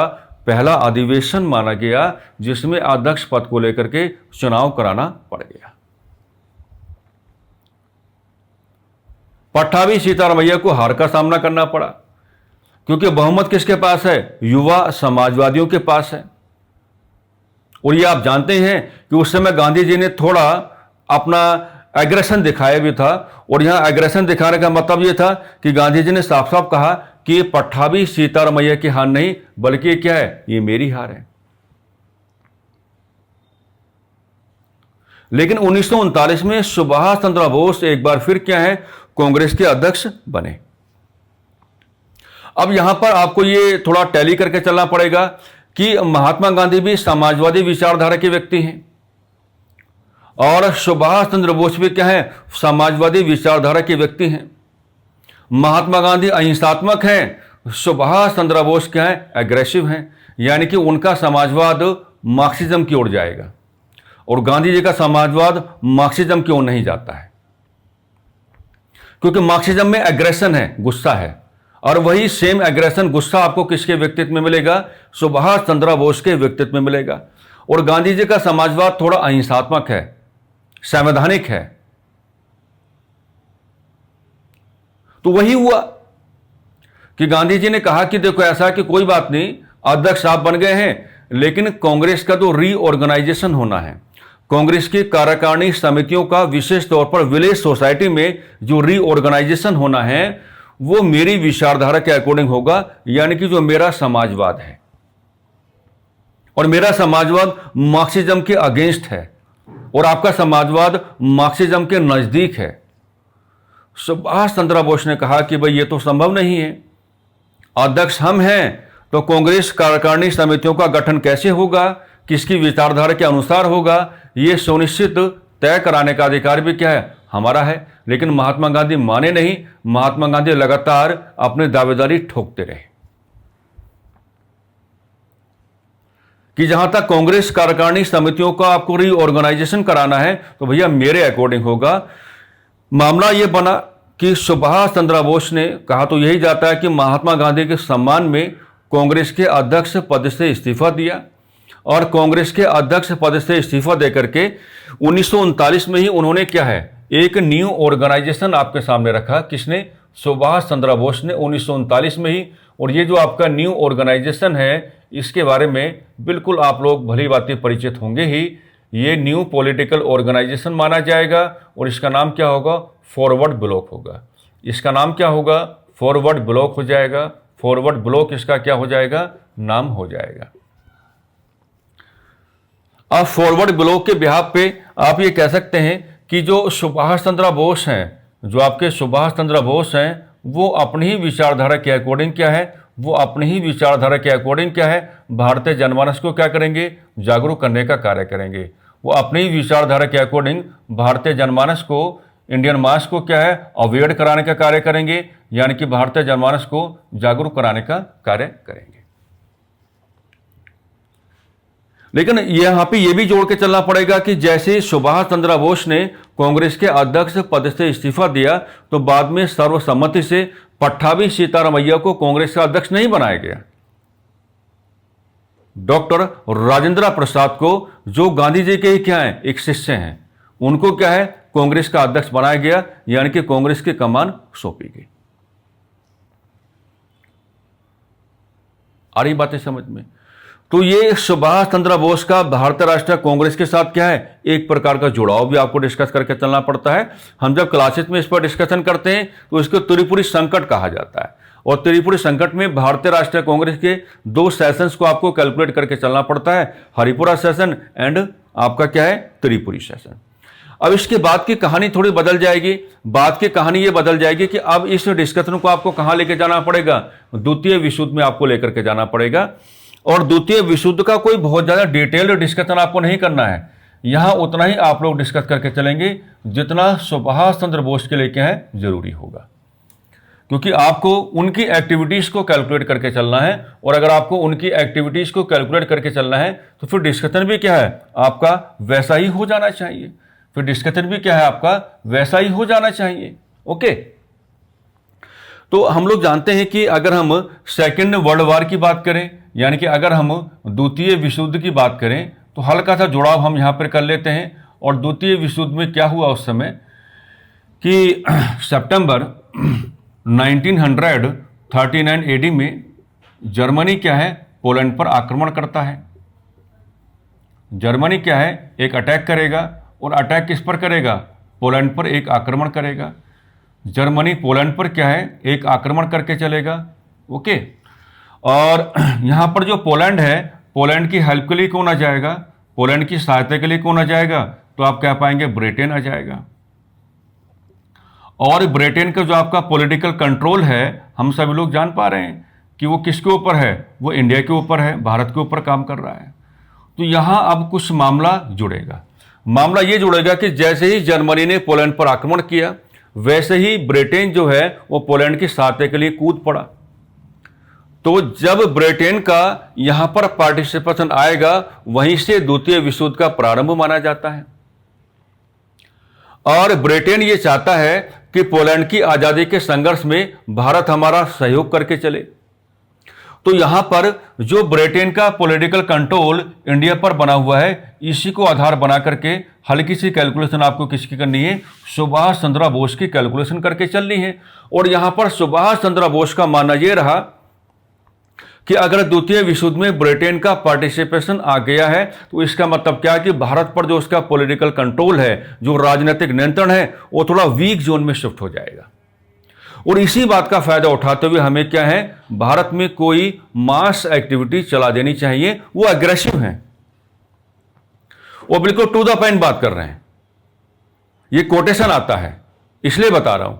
पहला अधिवेशन माना गया जिसमें अध्यक्ष पद को लेकर के चुनाव कराना पड़ गया। पट्टाभी सीतारमैया को हार का सामना करना पड़ा क्योंकि बहुमत किसके पास है? युवा समाजवादियों के पास है। और ये आप जानते हैं कि उस समय गांधी जी ने थोड़ा अपना एग्रेशन दिखाया भी था। और यहां एग्रेशन दिखाने का मतलब यह था कि गांधी जी ने साफ साफ कहा कि ये पट्टाभी सीतारमैया की हार नहीं, बल्कि ये क्या है? ये मेरी हार है। लेकिन 1939 में सुभाष चंद्र बोस एक बार फिर क्या है? कांग्रेस के अध्यक्ष बने। अब यहां पर आपको ये थोड़ा टैली करके चलना पड़ेगा कि महात्मा गांधी भी समाजवादी विचारधारा के व्यक्ति हैं और सुभाष चंद्र बोस भी क्या है? समाजवादी विचारधारा के व्यक्ति हैं। महात्मा गांधी अहिंसात्मक हैं, सुभाष चंद्र बोस क्या है? एग्रेसिव हैं, यानी कि उनका समाजवाद मार्क्सिज्म की ओर जाएगा और गांधी जी का समाजवाद मार्क्सिज्म की ओर नहीं जाता है, क्योंकि मार्क्सिज्म में एग्रेशन है, गुस्सा है। और वही सेम एग्रेशन, गुस्सा आपको किसके व्यक्तित्व में मिलेगा? सुभाष चंद्र बोस के व्यक्तित्व में मिलेगा। और गांधी जी का समाजवाद थोड़ा अहिंसात्मक है, संवैधानिक है। तो वही हुआ कि गांधी जी ने कहा कि देखो ऐसा कि कोई बात नहीं, अध्यक्ष आप बन गए हैं, लेकिन कांग्रेस का तो रीऑर्गेनाइजेशन होना है। कांग्रेस की कार्यकारिणी समितियों का विशेष तौर पर विलेज सोसाइटी में जो रीऑर्गेनाइजेशन होना है वो मेरी विचारधारा के अकॉर्डिंग होगा, यानी कि जो मेरा समाजवाद है। और मेरा समाजवाद मार्क्सिज्म के अगेंस्ट है और आपका समाजवाद मार्क्सिज्म के नजदीक है। सुभाष चंद्र बोस ने कहा कि भाई ये तो संभव नहीं है, अध्यक्ष हम हैं तो कांग्रेस कार्यकारिणी समितियों का गठन कैसे होगा, किसकी विचारधारा के अनुसार होगा, ये सुनिश्चित तय कराने का अधिकार भी क्या है? हमारा है। लेकिन महात्मा गांधी माने नहीं। महात्मा गांधी लगातार अपनी दावेदारी ठोकते रहे कि जहां तक कांग्रेस कार्यकारिणी समितियों का आपको रीऑर्गेनाइजेशन कराना है तो भैया मेरे अकॉर्डिंग होगा। मामला यह बना कि सुभाष चंद्र बोस ने कहा तो यही जाता है कि महात्मा गांधी के सम्मान में कांग्रेस के अध्यक्ष पद से इस्तीफा दिया और कांग्रेस के अध्यक्ष पद से इस्तीफा देकर के 1939 में ही उन्होंने क्या है? एक न्यू ऑर्गेनाइजेशन आपके सामने रखा। किसने? सुभाष चंद्र बोस ने 1939 में ही। और ये जो आपका न्यू ऑर्गेनाइजेशन है इसके बारे में बिल्कुल आप लोग भली बातें परिचित होंगे ही। ये न्यू पॉलिटिकल ऑर्गेनाइजेशन माना जाएगा और इसका नाम क्या होगा? फॉरवर्ड ब्लॉक होगा। इसका नाम क्या होगा? फॉरवर्ड ब्लॉक हो जाएगा। फॉरवर्ड ब्लॉक इसका क्या हो जाएगा? नाम हो जाएगा। अब फॉरवर्ड ब्लॉक के बिहाफ पे आप ये कह सकते हैं कि जो सुभाष चंद्र बोस हैं, जो आपके सुभाष चंद्र बोस हैं, वो अपनी ही विचारधारा के अकॉर्डिंग क्या है? वो अपनी ही विचारधारा के अकॉर्डिंग क्या है? भारतीय जनमानस को क्या करेंगे? जागरूक करने का कार्य करेंगे। वो अपनी ही विचारधारा के अकॉर्डिंग भारतीय जनमानस को इंडियन मास को क्या है अवेयर कराने का कार्य करेंगे, यानी कि भारतीय जनमानस को जागरूक कराने का कार्य करेंगे। लेकिन यहां पे ये भी जोड़ के चलना पड़ेगा कि जैसे सुभाष चंद्र बोस ने कांग्रेस के अध्यक्ष पद से इस्तीफा दिया, तो बाद में सर्वसम्मति से पट्टाभी सीतारामैया को कांग्रेस का अध्यक्ष नहीं बनाया गया। डॉक्टर राजेंद्र प्रसाद को, जो गांधी जी के ही क्या है एक शिष्य हैं, उनको क्या है कांग्रेस का अध्यक्ष बनाया गया, यानी कि कांग्रेस की कमान सौंपी गई। आ रही बातें समझ में? तो ये सुभाष चंद्र बोस का भारतीय राष्ट्रीय कांग्रेस के साथ क्या है एक प्रकार का जुड़ाव भी आपको डिस्कस करके चलना पड़ता है। हम जब क्लासेस में इस पर डिस्कशन करते हैं तो इसको त्रिपुरी संकट कहा जाता है, और त्रिपुरी संकट में भारतीय राष्ट्रीय कांग्रेस के 2 सेशंस को आपको कैलकुलेट करके चलना पड़ता है, हरिपुरा सेशन एंड आपका क्या है त्रिपुरी सेशन। अब इसके बाद की कहानी थोड़ी बदल जाएगी। बाद की कहानी ये बदल जाएगी कि अब इस डिस्कशन को आपको कहां लेके जाना पड़ेगा, द्वितीय विश्व युद्ध में आपको लेकर के जाना पड़ेगा। और द्वितीय विश्व युद्ध का कोई बहुत ज्यादा डिटेल्ड डिस्कशन आपको नहीं करना है, यहां उतना ही आप लोग डिस्कस करके चलेंगे जितना सुभाष चंद्र बोस के लिए क्या है जरूरी होगा, क्योंकि आपको उनकी एक्टिविटीज को कैलकुलेट करके चलना है। और अगर आपको उनकी एक्टिविटीज को कैलकुलेट करके चलना है तो फिर डिस्कशन भी क्या है आपका वैसा ही हो जाना चाहिए, फिर डिस्कशन भी क्या है आपका वैसा ही हो जाना चाहिए। ओके, तो हम लोग जानते हैं कि अगर हम सेकेंड वर्ल्ड वॉर की बात करें, यानी कि अगर हम द्वितीय विश्व युद्ध की बात करें, तो हल्का सा जुड़ाव हम यहां पर कर लेते हैं। और द्वितीय विश्व युद्ध में क्या हुआ उस समय कि सितंबर 1939 एडी में जर्मनी क्या है पोलैंड पर आक्रमण करता है। जर्मनी क्या है एक अटैक करेगा, और अटैक किस पर करेगा पोलैंड पर एक आक्रमण करेगा। जर्मनी पोलैंड पर क्या है एक आक्रमण करके चलेगा। ओके, और यहां पर जो पोलैंड है, पोलैंड की हेल्प के लिए कौन आ जाएगा, पोलैंड की सहायता के लिए कौन आ जाएगा, तो आप क्या पाएंगे ब्रिटेन आ जाएगा। और ब्रिटेन का जो आपका पॉलिटिकल कंट्रोल है, हम सभी लोग जान पा रहे हैं कि वो किसके ऊपर है, वो इंडिया के ऊपर है, भारत के ऊपर काम कर रहा है। तो यहां अब कुछ मामला जुड़ेगा। मामला ये जुड़ेगा कि जैसे ही जर्मनी ने पोलैंड पर आक्रमण किया, वैसे ही ब्रिटेन जो है वो पोलैंड की सहायता के लिए कूद पड़ा। तो जब ब्रिटेन का यहां पर पार्टिसिपेशन आएगा, वहीं से द्वितीय विश्व युद्ध का प्रारंभ माना जाता है। और ब्रिटेन ये चाहता है कि पोलैंड की आजादी के संघर्ष में भारत हमारा सहयोग करके चले। तो यहां पर जो ब्रिटेन का पॉलिटिकल कंट्रोल इंडिया पर बना हुआ है, इसी को आधार बना करके हल्की सी कैलकुलेशन आपको किसकी करनी है, सुभाष चंद्र बोस की कैलकुलेशन करके चलनी है। और यहां पर सुभाष चंद्र बोस का मानना यह रहा कि अगर द्वितीय विश्व युद्ध में ब्रिटेन का पार्टिसिपेशन आ गया है, तो इसका मतलब क्या कि भारत पर जो उसका पॉलिटिकल कंट्रोल है, जो राजनीतिक नियंत्रण है, वो थोड़ा वीक जोन में शिफ्ट हो जाएगा। और इसी बात का फायदा उठाते हुए हमें क्या है, भारत में कोई मास एक्टिविटी चला देनी चाहिए। वो अग्रेसिव हैं, वो बिल्कुल टू द पॉइंट बात कर रहे हैं। ये कोटेशन आता है, इसलिए बता रहा हूं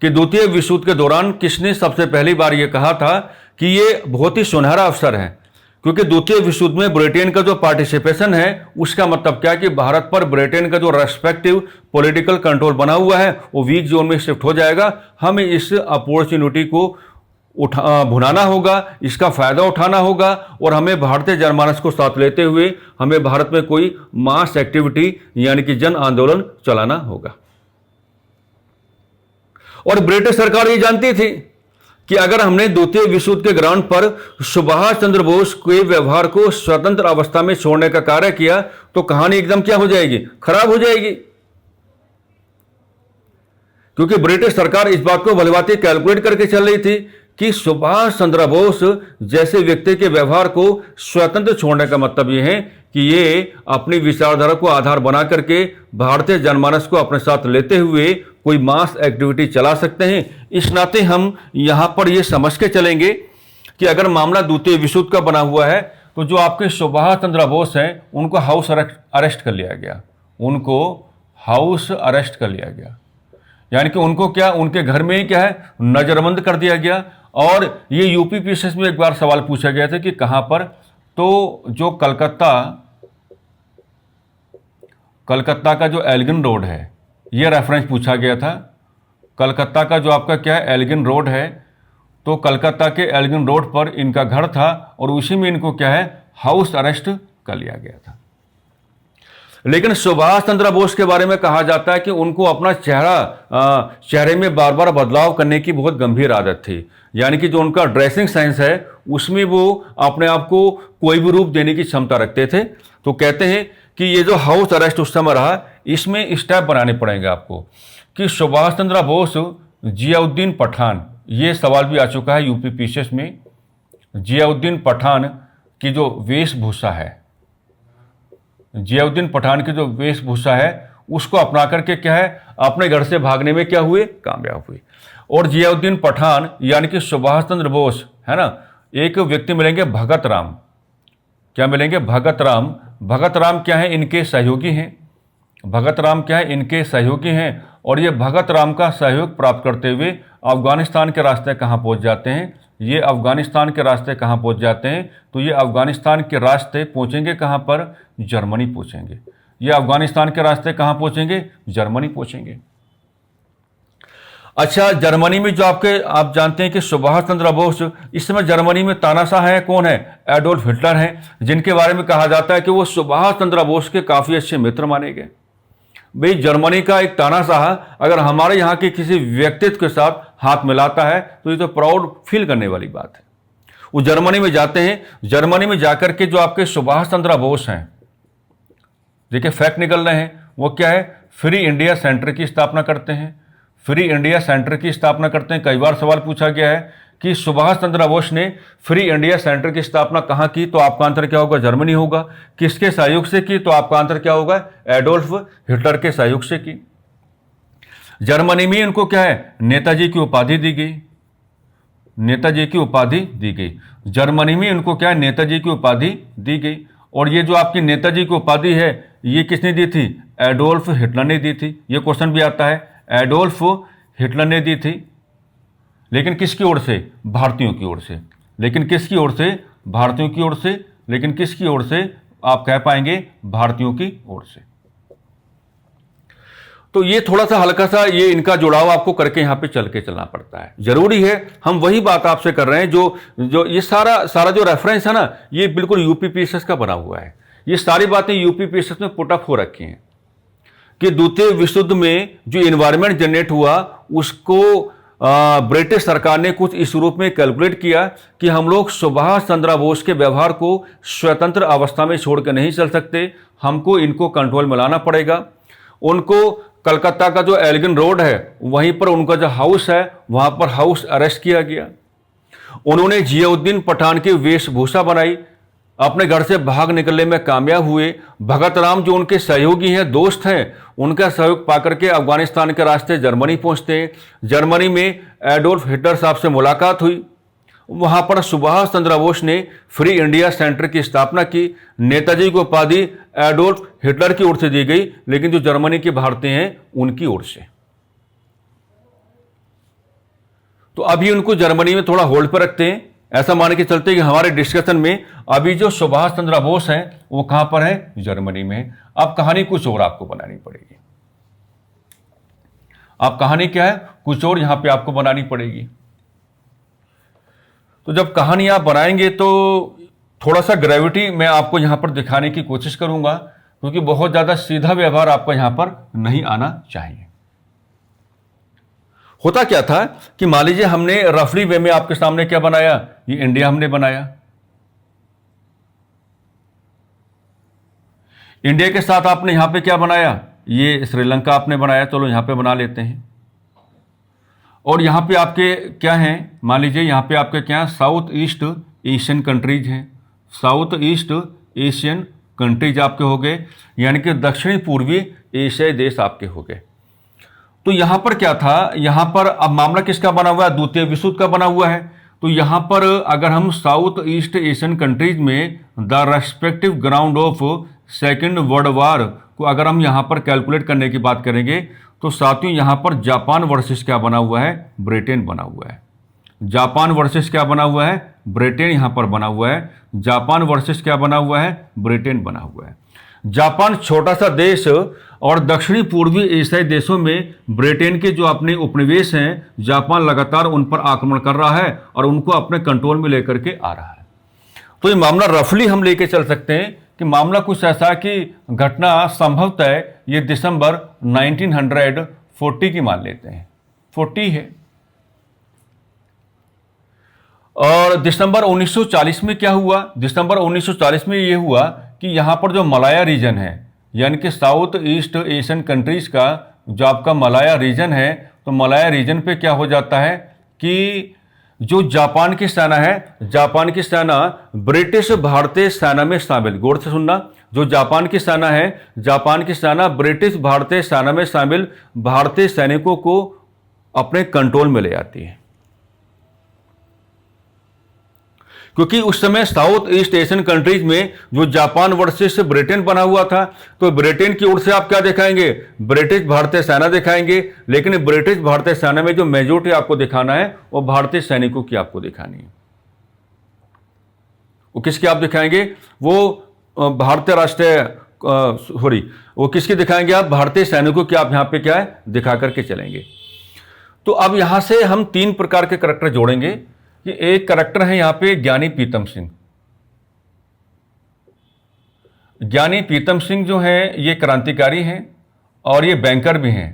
कि द्वितीय विश्व युद्ध के दौरान किसने सबसे पहली बार यह कहा था कि ये बहुत ही सुनहरा अवसर है, क्योंकि द्वितीय विश्व युद्ध में ब्रिटेन का जो पार्टिसिपेशन है, उसका मतलब क्या कि भारत पर ब्रिटेन का जो रेस्पेक्टिव पॉलिटिकल कंट्रोल बना हुआ है, वो वीक जोन में शिफ्ट हो जाएगा। हमें इस अपॉर्चुनिटी को भुनाना होगा, इसका फायदा उठाना होगा, और हमें भारतीय जनमानस को साथ लेते हुए हमें भारत में कोई मास एक्टिविटी यानी कि जन आंदोलन चलाना होगा। और ब्रिटिश सरकार ये जानती थी कि अगर हमने द्वितीय विश्व युद्ध के ग्राउंड पर सुभाष चंद्र बोस के व्यवहार को स्वतंत्र अवस्था में छोड़ने का कार्य किया, तो कहानी एकदम क्या हो जाएगी, खराब हो जाएगी। क्योंकि ब्रिटिश सरकार इस बात को भलीभांति कैलकुलेट करके चल रही थी कि सुभाष चंद्र बोस जैसे व्यक्ति के व्यवहार को स्वतंत्र छोड़ने का मतलब यह है कि ये अपनी विचारधारा को आधार बना करके भारतीय जनमानस को अपने साथ लेते हुए कोई मास एक्टिविटी चला सकते हैं। इस नाते हम यहां पर यह समझ के चलेंगे कि अगर मामला द्वितीय विश्व युद्ध का बना हुआ है, तो जो आपके सुभाष चंद्र बोस हैं, उनको हाउस अरेस्ट कर लिया गया, उनको हाउस अरेस्ट कर लिया गया, यानी कि उनको क्या, उनके घर में ही क्या है, नजरबंद कर दिया गया। और ये यूपी पीसीएस में एक बार सवाल पूछा गया था कि कहां पर, तो जो कलकत्ता का जो एल्गिन रोड है, ये रेफरेंस पूछा गया था। कलकत्ता का जो आपका क्या है एल्गिन रोड है, तो कलकत्ता के एल्गिन रोड पर इनका घर था और उसी में इनको क्या है हाउस अरेस्ट कर लिया गया था। लेकिन सुभाष चंद्र बोस के बारे में कहा जाता है कि उनको अपना चेहरे में बार बार बदलाव करने की बहुत गंभीर आदत थी। यानी कि जो उनका ड्रेसिंग सेंस है उसमें वो अपने आप को कोई भी रूप देने की क्षमता रखते थे। तो कहते हैं कि ये जो हाउस अरेस्ट उस समय रहा, इसमें स्टेप बनाने पड़ेंगे आपको कि सुभाष चंद्र बोस, जियाउद्दीन पठान, ये सवाल भी आ चुका है यूपी पीसीएस में। जियाउद्दीन पठान की जो वेशभूषा है, जियाउद्दीन पठान की जो वेशभूषा है उसको अपना करके क्या है अपने घर से भागने में क्या हुए, कामयाब हुए। और जियाउद्दीन पठान यानी कि सुभाष चंद्र बोस है ना, एक व्यक्ति मिलेंगे भगत राम। क्या मिलेंगे? भगत राम। भगत राम क्या है? इनके सहयोगी हैं। भगत राम क्या है? इनके सहयोगी हैं। और ये भगत राम का सहयोग प्राप्त करते हुए अफगानिस्तान के रास्ते कहाँ पहुँच जाते हैं? ये अफगानिस्तान के रास्ते कहाँ पहुँच जाते हैं? तो ये अफगानिस्तान के रास्ते पहुँचेंगे कहाँ पर? जर्मनी पहुँचेंगे। ये अफगानिस्तान के रास्ते कहाँ पहुँचेंगे? जर्मनी पहुँचेंगे। अच्छा, जर्मनी में जो आप जानते हैं कि सुभाष चंद्र बोस इस समय जर्मनी में तानाशाह है। कौन है? एडोल्फ हिटलर हैं, जिनके बारे में कहा जाता है कि वो सुभाष चंद्र बोस के काफ़ी अच्छे मित्र माने गए। भाई, जर्मनी का एक तानाशाह अगर हमारे यहाँ के किसी व्यक्तित्व के साथ हाथ मिलाता है तो ये तो प्राउड फील करने वाली बात है। वो जर्मनी में जाते हैं। जर्मनी में जाकर के जो आपके सुभाष चंद्र बोस हैं, देखिए फैक्ट निकल रहे हैं, वो क्या है? फ्री इंडिया सेंटर की स्थापना करते हैं। फ्री इंडिया सेंटर की स्थापना करते हैं। कई बार सवाल पूछा गया है कि सुभाष चंद्र बोस ने फ्री इंडिया सेंटर की स्थापना कहाँ की? तो आपका आंसर क्या होगा? जर्मनी होगा। किसके सहयोग से की? तो आपका आंसर क्या होगा? एडोल्फ हिटलर के सहयोग से की। जर्मनी में इनको क्या है? नेताजी की उपाधि दी गई। नेताजी की उपाधि दी गई। जर्मनी में इनको क्या है? नेताजी की उपाधि दी गई। और ये जो आपकी नेताजी की उपाधि है, ये किसने दी थी? एडोल्फ हिटलर ने दी थी। ये क्वेश्चन भी आता है, एडोल्फ हिटलर ने दी थी। लेकिन किसकी ओर से? भारतीयों की ओर से। लेकिन किसकी ओर से? भारतीयों की ओर से। लेकिन किसकी ओर से? आप कह पाएंगे भारतीयों की ओर से। तो ये थोड़ा सा हल्का सा ये इनका जुड़ाव आपको करके यहां पे चल के चलना पड़ता है। जरूरी है, हम वही बात आपसे कर रहे हैं जो ये सारा जो रेफरेंस है ना, ये बिल्कुल यूपी पीसीएस का बना हुआ है। ये सारी बातें यूपी पीसीएस में पुटअप हो रखी हैं कि द्वितीय विश्व युद्ध में जो इन्वायरमेंट जनरेट हुआ उसको ब्रिटिश सरकार ने कुछ इस रूप में कैलकुलेट किया कि हम लोग सुभाष चंद्र बोस के व्यवहार को स्वतंत्र अवस्था में छोड़ कर नहीं चल सकते, हमको इनको कंट्रोल में लाना पड़ेगा। उनको कलकत्ता का जो एल्गिन रोड है वहीं पर उनका जो हाउस है वहां पर हाउस अरेस्ट किया गया। उन्होंने जियाउद्दीन पठान की वेशभूषा बनाई, अपने घर से भाग निकलने में कामयाब हुए। भगत राम जो उनके सहयोगी हैं, दोस्त हैं, उनका सहयोग पाकर के अफगानिस्तान के रास्ते जर्मनी पहुंचते हैं। जर्मनी में एडोल्फ हिटलर साहब से मुलाकात हुई। वहां पर सुभाष चंद्र बोस ने फ्री इंडिया सेंटर की स्थापना की। नेताजी को उपाधि एडोल्फ हिटलर की ओर से दी गई, लेकिन जो जर्मनी के भारतीय हैं उनकी ओर से। तो अभी उनको जर्मनी में थोड़ा होल्ड पर रखते हैं। ऐसा मान के चलते हैं कि हमारे डिस्कशन में अभी जो सुभाष चंद्र बोस हैं वो कहां पर है? जर्मनी में। अब कहानी कुछ और आपको बनानी पड़ेगी। अब कहानी क्या है? कुछ और यहां पे आपको बनानी पड़ेगी। तो जब कहानी आप बनाएंगे तो थोड़ा सा ग्रेविटी मैं आपको यहां पर दिखाने की कोशिश करूंगा, क्योंकि बहुत ज्यादा सीधा व्यवहार आपका यहां पर नहीं आना चाहिए। होता क्या था कि मान लीजिए हमने रफली वे में आपके सामने क्या बनाया? ये इंडिया हमने बनाया। इंडिया के साथ आपने यहां पे क्या बनाया? ये श्रीलंका आपने बनाया। चलो यहां पे बना लेते हैं। और यहां पे आपके क्या हैं? मान लीजिए यहां पे आपके क्या है? साउथ ईस्ट एशियन कंट्रीज हैं। साउथ ईस्ट एशियन कंट्रीज आपके हो गए, यानी कि दक्षिणी पूर्वी एशियाई देश आपके हो गए। तो यहां पर क्या था? यहां पर अब मामला किसका बना हुआ है? द्वितीय विश्व युद्ध का बना हुआ है। तो यहां पर अगर हम साउथ ईस्ट एशियन कंट्रीज में the respective ground of second world war को अगर हम यहां पर कैलकुलेट करने की बात करेंगे तो साथियों यहां पर जापान वर्सेस क्या बना हुआ है? ब्रिटेन बना हुआ है। जापान वर्सेस क्या बना हुआ है? ब्रिटेन यहां पर बना हुआ है। जापान वर्सेस क्या बना हुआ है? ब्रिटेन बना हुआ है। जापान छोटा सा देश और दक्षिणी पूर्वी एशियाई देशों में ब्रिटेन के जो अपने उपनिवेश हैं, जापान लगातार उन पर आक्रमण कर रहा है और उनको अपने कंट्रोल में लेकर के आ रहा है। तो ये मामला रफली हम लेके चल सकते हैं कि मामला कुछ ऐसा कि घटना संभवतः ये दिसंबर 1940 की मान लेते हैं, 40 है। और दिसंबर 1940 में क्या हुआ? दिसंबर 1940 में ये हुआ कि यहाँ पर जो मलाया रीजन है, यानी कि साउथ ईस्ट एशियन कंट्रीज़ का जो आपका मलाया रीजन है, तो मलाया रीजन पे क्या हो जाता है कि जो जापान की सेना है, जापान की सेना ब्रिटिश भारतीय सेना में शामिल, गौर से सुनना, जो जापान की सेना है, जापान की सेना ब्रिटिश भारतीय सेना में शामिल भारतीय सैनिकों को अपने कंट्रोल में ले आती है। क्योंकि उस समय साउथ ईस्ट एशियन कंट्रीज में जो जापान वर्सेस ब्रिटेन बना हुआ था, तो ब्रिटेन की ओर से आप क्या दिखाएंगे? ब्रिटिश भारतीय सेना दिखाएंगे, लेकिन ब्रिटिश भारतीय सेना में जो मेजोरिटी आपको दिखाना है वो भारतीय सैनिकों की आपको दिखानी है। वो किसकी आप दिखाएंगे? वो भारतीय राष्ट्रीय वो किसकी दिखाएंगे आप? भारतीय सैनिकों की आप यहां पे क्या है दिखा करके चलेंगे। तो अब यहां से हम 3 प्रकार के करैक्टर जोड़ेंगे कि एक करैक्टर है यहां पे ज्ञानी प्रीतम सिंह। ज्ञानी प्रीतम सिंह जो है ये क्रांतिकारी हैं और ये बैंकर भी हैं।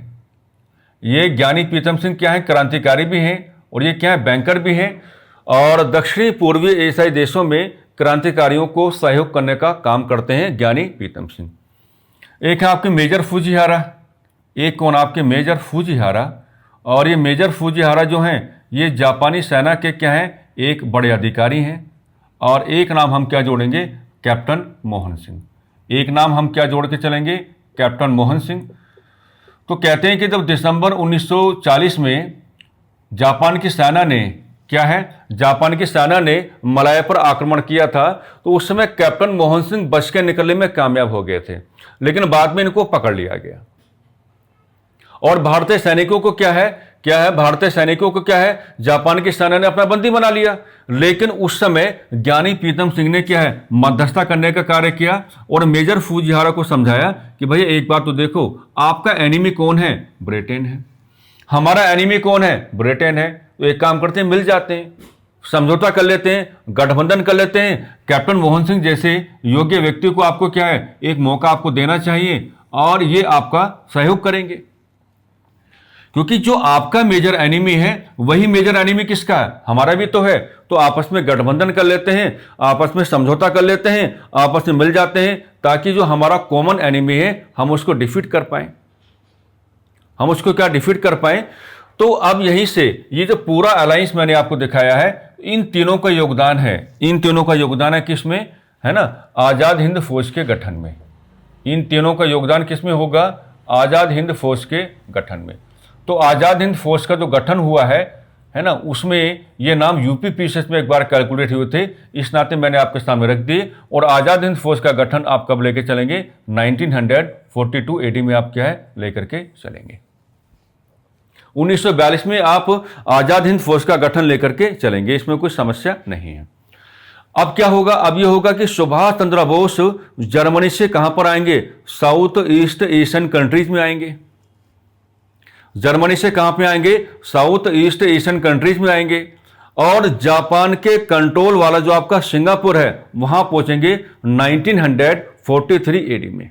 ये ज्ञानी प्रीतम सिंह क्या है? क्रांतिकारी भी हैं और ये क्या है? बैंकर भी हैं। और दक्षिणी पूर्वी एशियाई देशों में क्रांतिकारियों को सहयोग करने का काम करते हैं ज्ञानी प्रीतम सिंह। एक है आपके मेजर फुजिहारा, एक कौन? आपके मेजर फुजिहारा। और ये मेजर फुजिहारा जो हैं ये जापानी सेना के क्या हैं? एक बड़े अधिकारी हैं। और एक नाम हम क्या जोड़ेंगे? कैप्टन मोहन सिंह। एक नाम हम क्या जोड़ के चलेंगे? कैप्टन मोहन सिंह। तो कहते हैं कि जब दिसंबर 1940 में जापान की सेना ने क्या है? जापान की सेना ने मलाया पर आक्रमण किया था, तो उस समय कैप्टन मोहन सिंह बच के निकलने में कामयाब हो गए थे, लेकिन बाद में इनको पकड़ लिया गया। और भारतीय सैनिकों को क्या है भारतीय सैनिकों को क्या है? जापान की सेना ने अपना बंदी बना लिया। लेकिन उस समय ज्ञानी प्रीतम सिंह ने क्या है? मध्यस्थता करने का कार्य किया और मेजर फुजिहारा को समझाया कि भैया एक बात तो देखो, आपका एनिमी कौन है? ब्रिटेन है। हमारा एनिमी कौन है? ब्रिटेन है। तो एक काम करते हैं, मिल जाते हैं, समझौता कर लेते हैं, गठबंधन कर लेते हैं। कैप्टन मोहन सिंह जैसे योग्य व्यक्ति को आपको क्या है? एक मौका आपको देना चाहिए और ये आपका सहयोग करेंगे। क्योंकि जो आपका मेजर एनिमी है वही मेजर एनिमी किसका है? हमारा भी तो है। तो आपस में गठबंधन कर लेते हैं, आपस में समझौता कर लेते हैं, आपस में मिल जाते हैं, ताकि जो हमारा कॉमन एनिमी है हम उसको डिफीट कर पाएं। हम उसको क्या डिफीट कर पाएं। तो अब यहीं से ये जो पूरा अलायंस मैंने आपको दिखाया है, इन तीनों का योगदान है। इन तीनों का योगदान है किसमें? है ना, आज़ाद हिंद फौज के गठन में। इन तीनों का योगदान किसमें होगा? आज़ाद हिंद फौज के गठन में। तो आज़ाद हिंद फौज का जो गठन हुआ है ना, उसमें ये नाम यूपी पीसेस में एक बार कैलकुलेट हुए थे, इस नाते मैंने आपके सामने रख दिए। और आज़ाद हिंद फौज का गठन आप कब लेके चलेंगे? 1942 AD में आप क्या है लेकर के चलेंगे। 1942 में आप आज़ाद हिंद फौज का गठन लेकर के चलेंगे, इसमें कोई समस्या नहीं है। अब क्या होगा? अब ये होगा कि सुभाष चंद्र बोस जर्मनी से कहां पर आएंगे? साउथ ईस्ट एशियन कंट्रीज में आएंगे। जर्मनी से कहां पे आएंगे? साउथ ईस्ट एशियन कंट्रीज में आएंगे। और जापान के कंट्रोल वाला जो आपका सिंगापुर है वहां पहुंचेंगे 1943 AD में।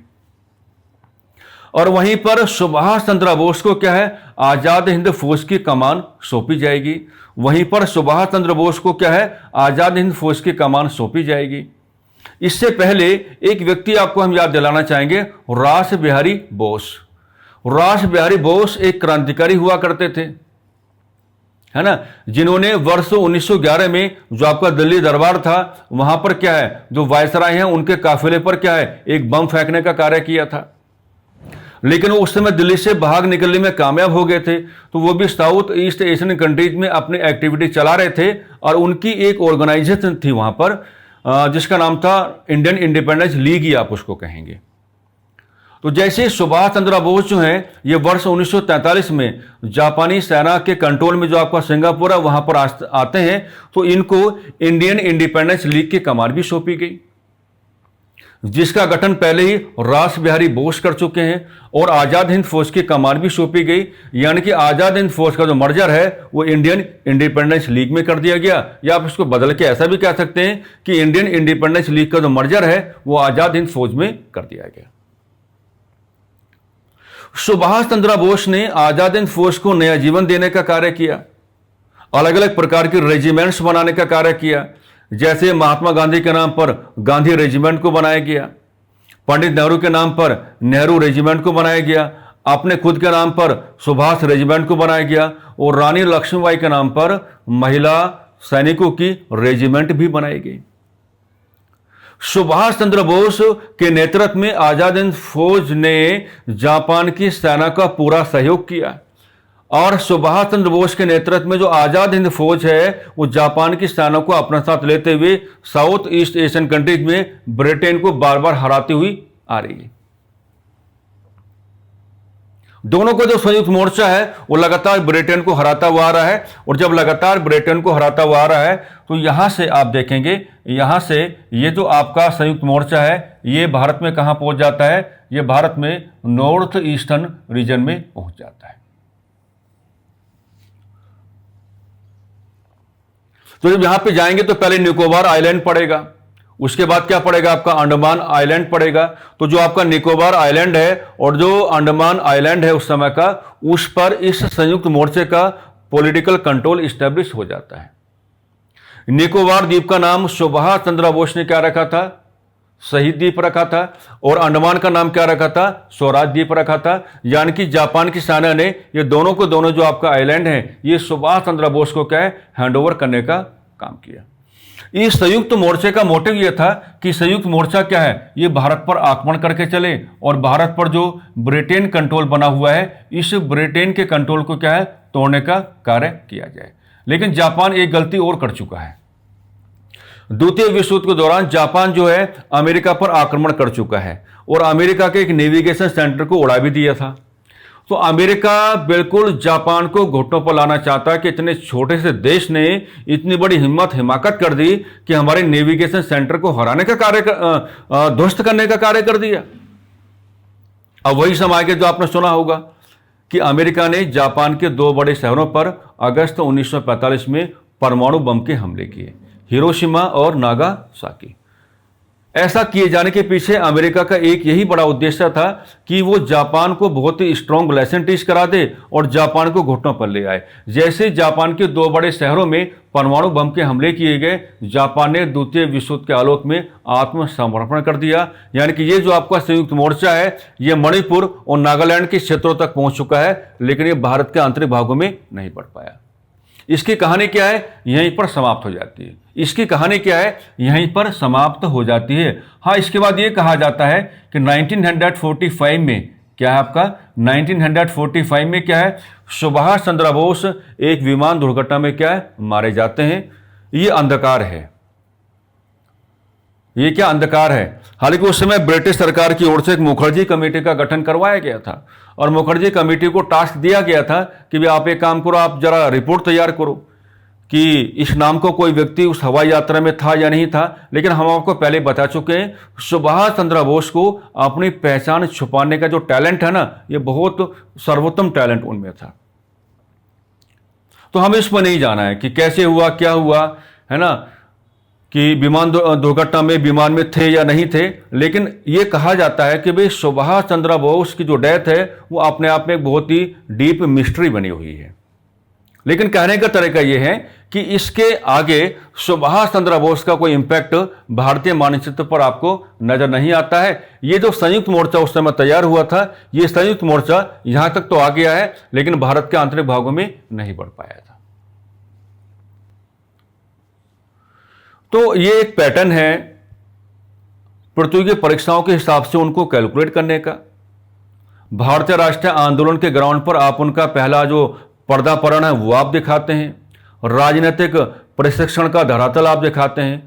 और वहीं पर सुभाष चंद्र बोस को क्या है? आजाद हिंद फौज की कमान सौंपी जाएगी। वहीं पर सुभाष चंद्र बोस को क्या है? आजाद हिंद फौज की कमान सौंपी जाएगी। इससे पहले एक व्यक्ति आपको हम याद दिलाना चाहेंगे, रास बिहारी बोस। रास बिहारी बोस एक क्रांतिकारी हुआ करते थे, है ना, जिन्होंने वर्ष 1911 में जो आपका दिल्ली दरबार था वहां पर क्या है, जो वायसराय हैं उनके काफिले पर क्या है, एक बम फेंकने का कार्य किया था। लेकिन वो उस समय दिल्ली से भाग निकलने में कामयाब हो गए थे। तो वो भी साउथ ईस्ट एशियन कंट्रीज में अपनी एक्टिविटी चला रहे थे और उनकी एक ऑर्गेनाइजेशन थी वहां पर जिसका नाम था इंडियन इंडिपेंडेंस लीग ही आप उसको कहेंगे। तो जैसे सुभाष चंद्र बोस जो हैं ये वर्ष 1943 में जापानी सेना के कंट्रोल में जो आपका सिंगापुर है वहां पर आते हैं, तो इनको इंडियन इंडिपेंडेंस लीग की कमान भी सौंपी गई। जिसका गठन पहले ही रास बिहारी बोस कर चुके हैं और आज़ाद हिंद फौज की कमान भी सौंपी गई। यानी कि आज़ाद हिंद फौज का जो मर्जर है वो इंडियन इंडिपेंडेंस लीग में कर दिया गया, या आप इसको बदल के ऐसा भी कह सकते हैं कि इंडियन इंडिपेंडेंस लीग का जो मर्जर है वो आज़ाद हिंद फौज में कर दिया गया। सुभाष चंद्र बोस ने आज़ाद हिंद फौज को नया जीवन देने का कार्य किया, अलग अलग प्रकार के रेजिमेंट्स बनाने का कार्य किया। जैसे महात्मा गांधी के नाम पर गांधी रेजिमेंट को बनाया गया, पंडित नेहरू के नाम पर नेहरू रेजिमेंट को बनाया गया, अपने खुद के नाम पर सुभाष रेजिमेंट को बनाया गया और रानी लक्ष्मीबाई के नाम पर महिला सैनिकों की रेजिमेंट भी बनाई गई। सुभाष चंद्र बोस के नेतृत्व में आजाद हिंद फौज ने जापान की सेना का पूरा सहयोग किया और सुभाष चंद्र बोस के नेतृत्व में जो आजाद हिंद फौज है वो जापान की सेना को अपने साथ लेते हुए साउथ ईस्ट एशियन कंट्रीज में ब्रिटेन को बार बार हराती हुई आ रही है। दोनों को जो संयुक्त मोर्चा है वो लगातार ब्रिटेन को हराता हुआ आ रहा है और जब लगातार ब्रिटेन को हराता हुआ आ रहा है तो यहां से आप देखेंगे, यहां से ये जो आपका संयुक्त मोर्चा है ये भारत में कहां पहुंच जाता है, ये भारत में नॉर्थ ईस्टर्न रीजन में पहुंच जाता है। तो जब यहां पे जाएंगे तो पहले निकोबार आइलैंड पड़ेगा, उसके बाद क्या पड़ेगा आपका अंडमान आइलैंड पड़ेगा। तो जो आपका निकोबार आइलैंड है और जो अंडमान आइलैंड है उस समय का, उस पर इस संयुक्त मोर्चे का पॉलिटिकल कंट्रोल स्टैब्लिश हो जाता है। निकोबार द्वीप का नाम सुभाष चंद्र बोस ने क्या रखा था, शहीद द्वीप रखा था, और अंडमान का नाम क्या रखा था, स्वराज द्वीप रखा था। यानी कि जापान की सेना ने ये दोनों को दोनों जो आपका आइलैंड है ये सुभाष चंद्र बोस को क्या है हैंडओवर करने का काम किया। इस संयुक्त मोर्चे का मोटिव यह था कि संयुक्त मोर्चा क्या है, ये भारत पर आक्रमण करके चले और भारत पर जो ब्रिटेन कंट्रोल बना हुआ है इस ब्रिटेन के कंट्रोल को क्या है तोड़ने का कार्य किया जाए। लेकिन जापान एक गलती और कर चुका है। द्वितीय विश्व युद्ध के दौरान जापान जो है अमेरिका पर आक्रमण कर चुका है और अमेरिका के एक नेविगेशन सेंटर को उड़ा भी दिया था। तो अमेरिका बिल्कुल जापान को घुटनों पर लाना चाहता है कि इतने छोटे से देश ने इतनी बड़ी हिमाकत कर दी कि हमारे नेविगेशन सेंटर को हराने का कार्य, ध्वस्त करने का कार्य कर दिया। अब वही समय आगे जो आपने सुना होगा कि अमेरिका ने जापान के दो बड़े शहरों पर अगस्त 1945 में परमाणु बम के हमले किए, हिरोशिमा और नागासाकी। ऐसा किए जाने के पीछे अमेरिका का एक यही बड़ा उद्देश्य था कि वो जापान को बहुत ही स्ट्रॉन्ग लेसन टीच करा दे और जापान को घुटनों पर ले आए। जैसे जापान के दो बड़े शहरों में परमाणु बम के हमले किए गए, जापान ने द्वितीय विश्व युद्ध के आलोक में आत्मसमर्पण कर दिया। यानी कि ये जो आपका संयुक्त मोर्चा है ये मणिपुर और नागालैंड के क्षेत्रों तक पहुंच चुका है, लेकिन ये भारत के आंतरिक भागों में नहीं बढ़ पाया। इसकी कहानी क्या है, यहीं पर समाप्त हो जाती है। इसकी कहानी क्या है, यहीं पर समाप्त हो जाती है। हाँ, इसके बाद ये कहा जाता है कि 1945 में क्या है आपका 1945 में क्या है, सुभाष चंद्र बोस एक विमान दुर्घटना में क्या है मारे जाते हैं। ये अंधकार है, ये क्या अंधकार है। हालांकि उस समय ब्रिटिश सरकार की ओर से एक मुखर्जी कमेटी का गठन करवाया गया था और मुखर्जी कमेटी को टास्क दिया गया था कि भी आप एक काम करो, आप जरा रिपोर्ट तैयार करो कि इस नाम को कोई व्यक्ति उस हवाई यात्रा में था या नहीं था। लेकिन हम आपको पहले बता चुके हैं सुभाष चंद्र बोस को अपनी पहचान छुपाने का जो टैलेंट है ना, ये बहुत सर्वोत्तम टैलेंट उनमें था। तो हमें इस पर नहीं जाना है कि कैसे हुआ, क्या हुआ, है ना, कि विमान दुर्घटना में विमान में थे या नहीं थे। लेकिन ये कहा जाता है कि भाई सुभाष चंद्र बोस की जो डेथ है वो अपने आप में एक बहुत ही डीप मिस्ट्री बनी हुई है। लेकिन कहने का तरीका ये है कि इसके आगे सुभाष चंद्र बोस का कोई इंपैक्ट भारतीय मानचित्र पर आपको नजर नहीं आता है। ये जो संयुक्त मोर्चा उस समय तैयार हुआ था, ये संयुक्त मोर्चा यहां तक तो आ गया है लेकिन भारत के आंतरिक भागों में नहीं बढ़ पाया था। तो ये एक पैटर्न है प्रतियोगी परीक्षाओं के हिसाब से उनको कैलकुलेट करने का। भारतीय राष्ट्रीय आंदोलन के ग्राउंड पर आप उनका पहला जो पर्दापरण है वो आप दिखाते हैं, राजनीतिक प्रशिक्षण का धरातल आप दिखाते हैं,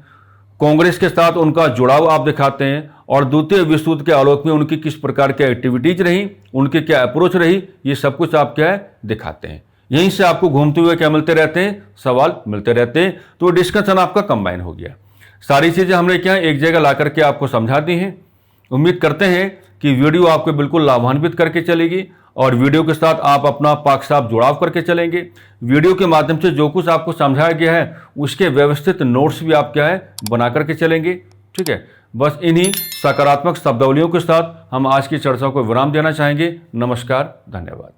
कांग्रेस के साथ उनका जुड़ाव आप दिखाते हैं और द्वितीय विश्व युद्ध के आलोक में उनकी किस प्रकार की एक्टिविटीज रही, उनकी क्या अप्रोच रही, ये सब कुछ आप क्या है दिखाते हैं। यहीं से आपको घूमते हुए क्या मिलते रहते हैं, सवाल मिलते रहते हैं। तो डिस्कशन आपका कंबाइन हो गया। सारी चीजें हमने क्या एक जगह ला करके आपको समझा दी हैं। उम्मीद करते हैं कि वीडियो आपको बिल्कुल लाभान्वित करके चलेगी और वीडियो के साथ आप अपना पाक साफ जुड़ाव करके चलेंगे। वीडियो के माध्यम से जो कुछ आपको समझाया गया है उसके व्यवस्थित नोट्स भी आप क्या है बना करके चलेंगे। ठीक है, बस इन्हीं सकारात्मक शब्दावलियों के साथ हम आज की चर्चा को विराम देना चाहेंगे। नमस्कार, धन्यवाद।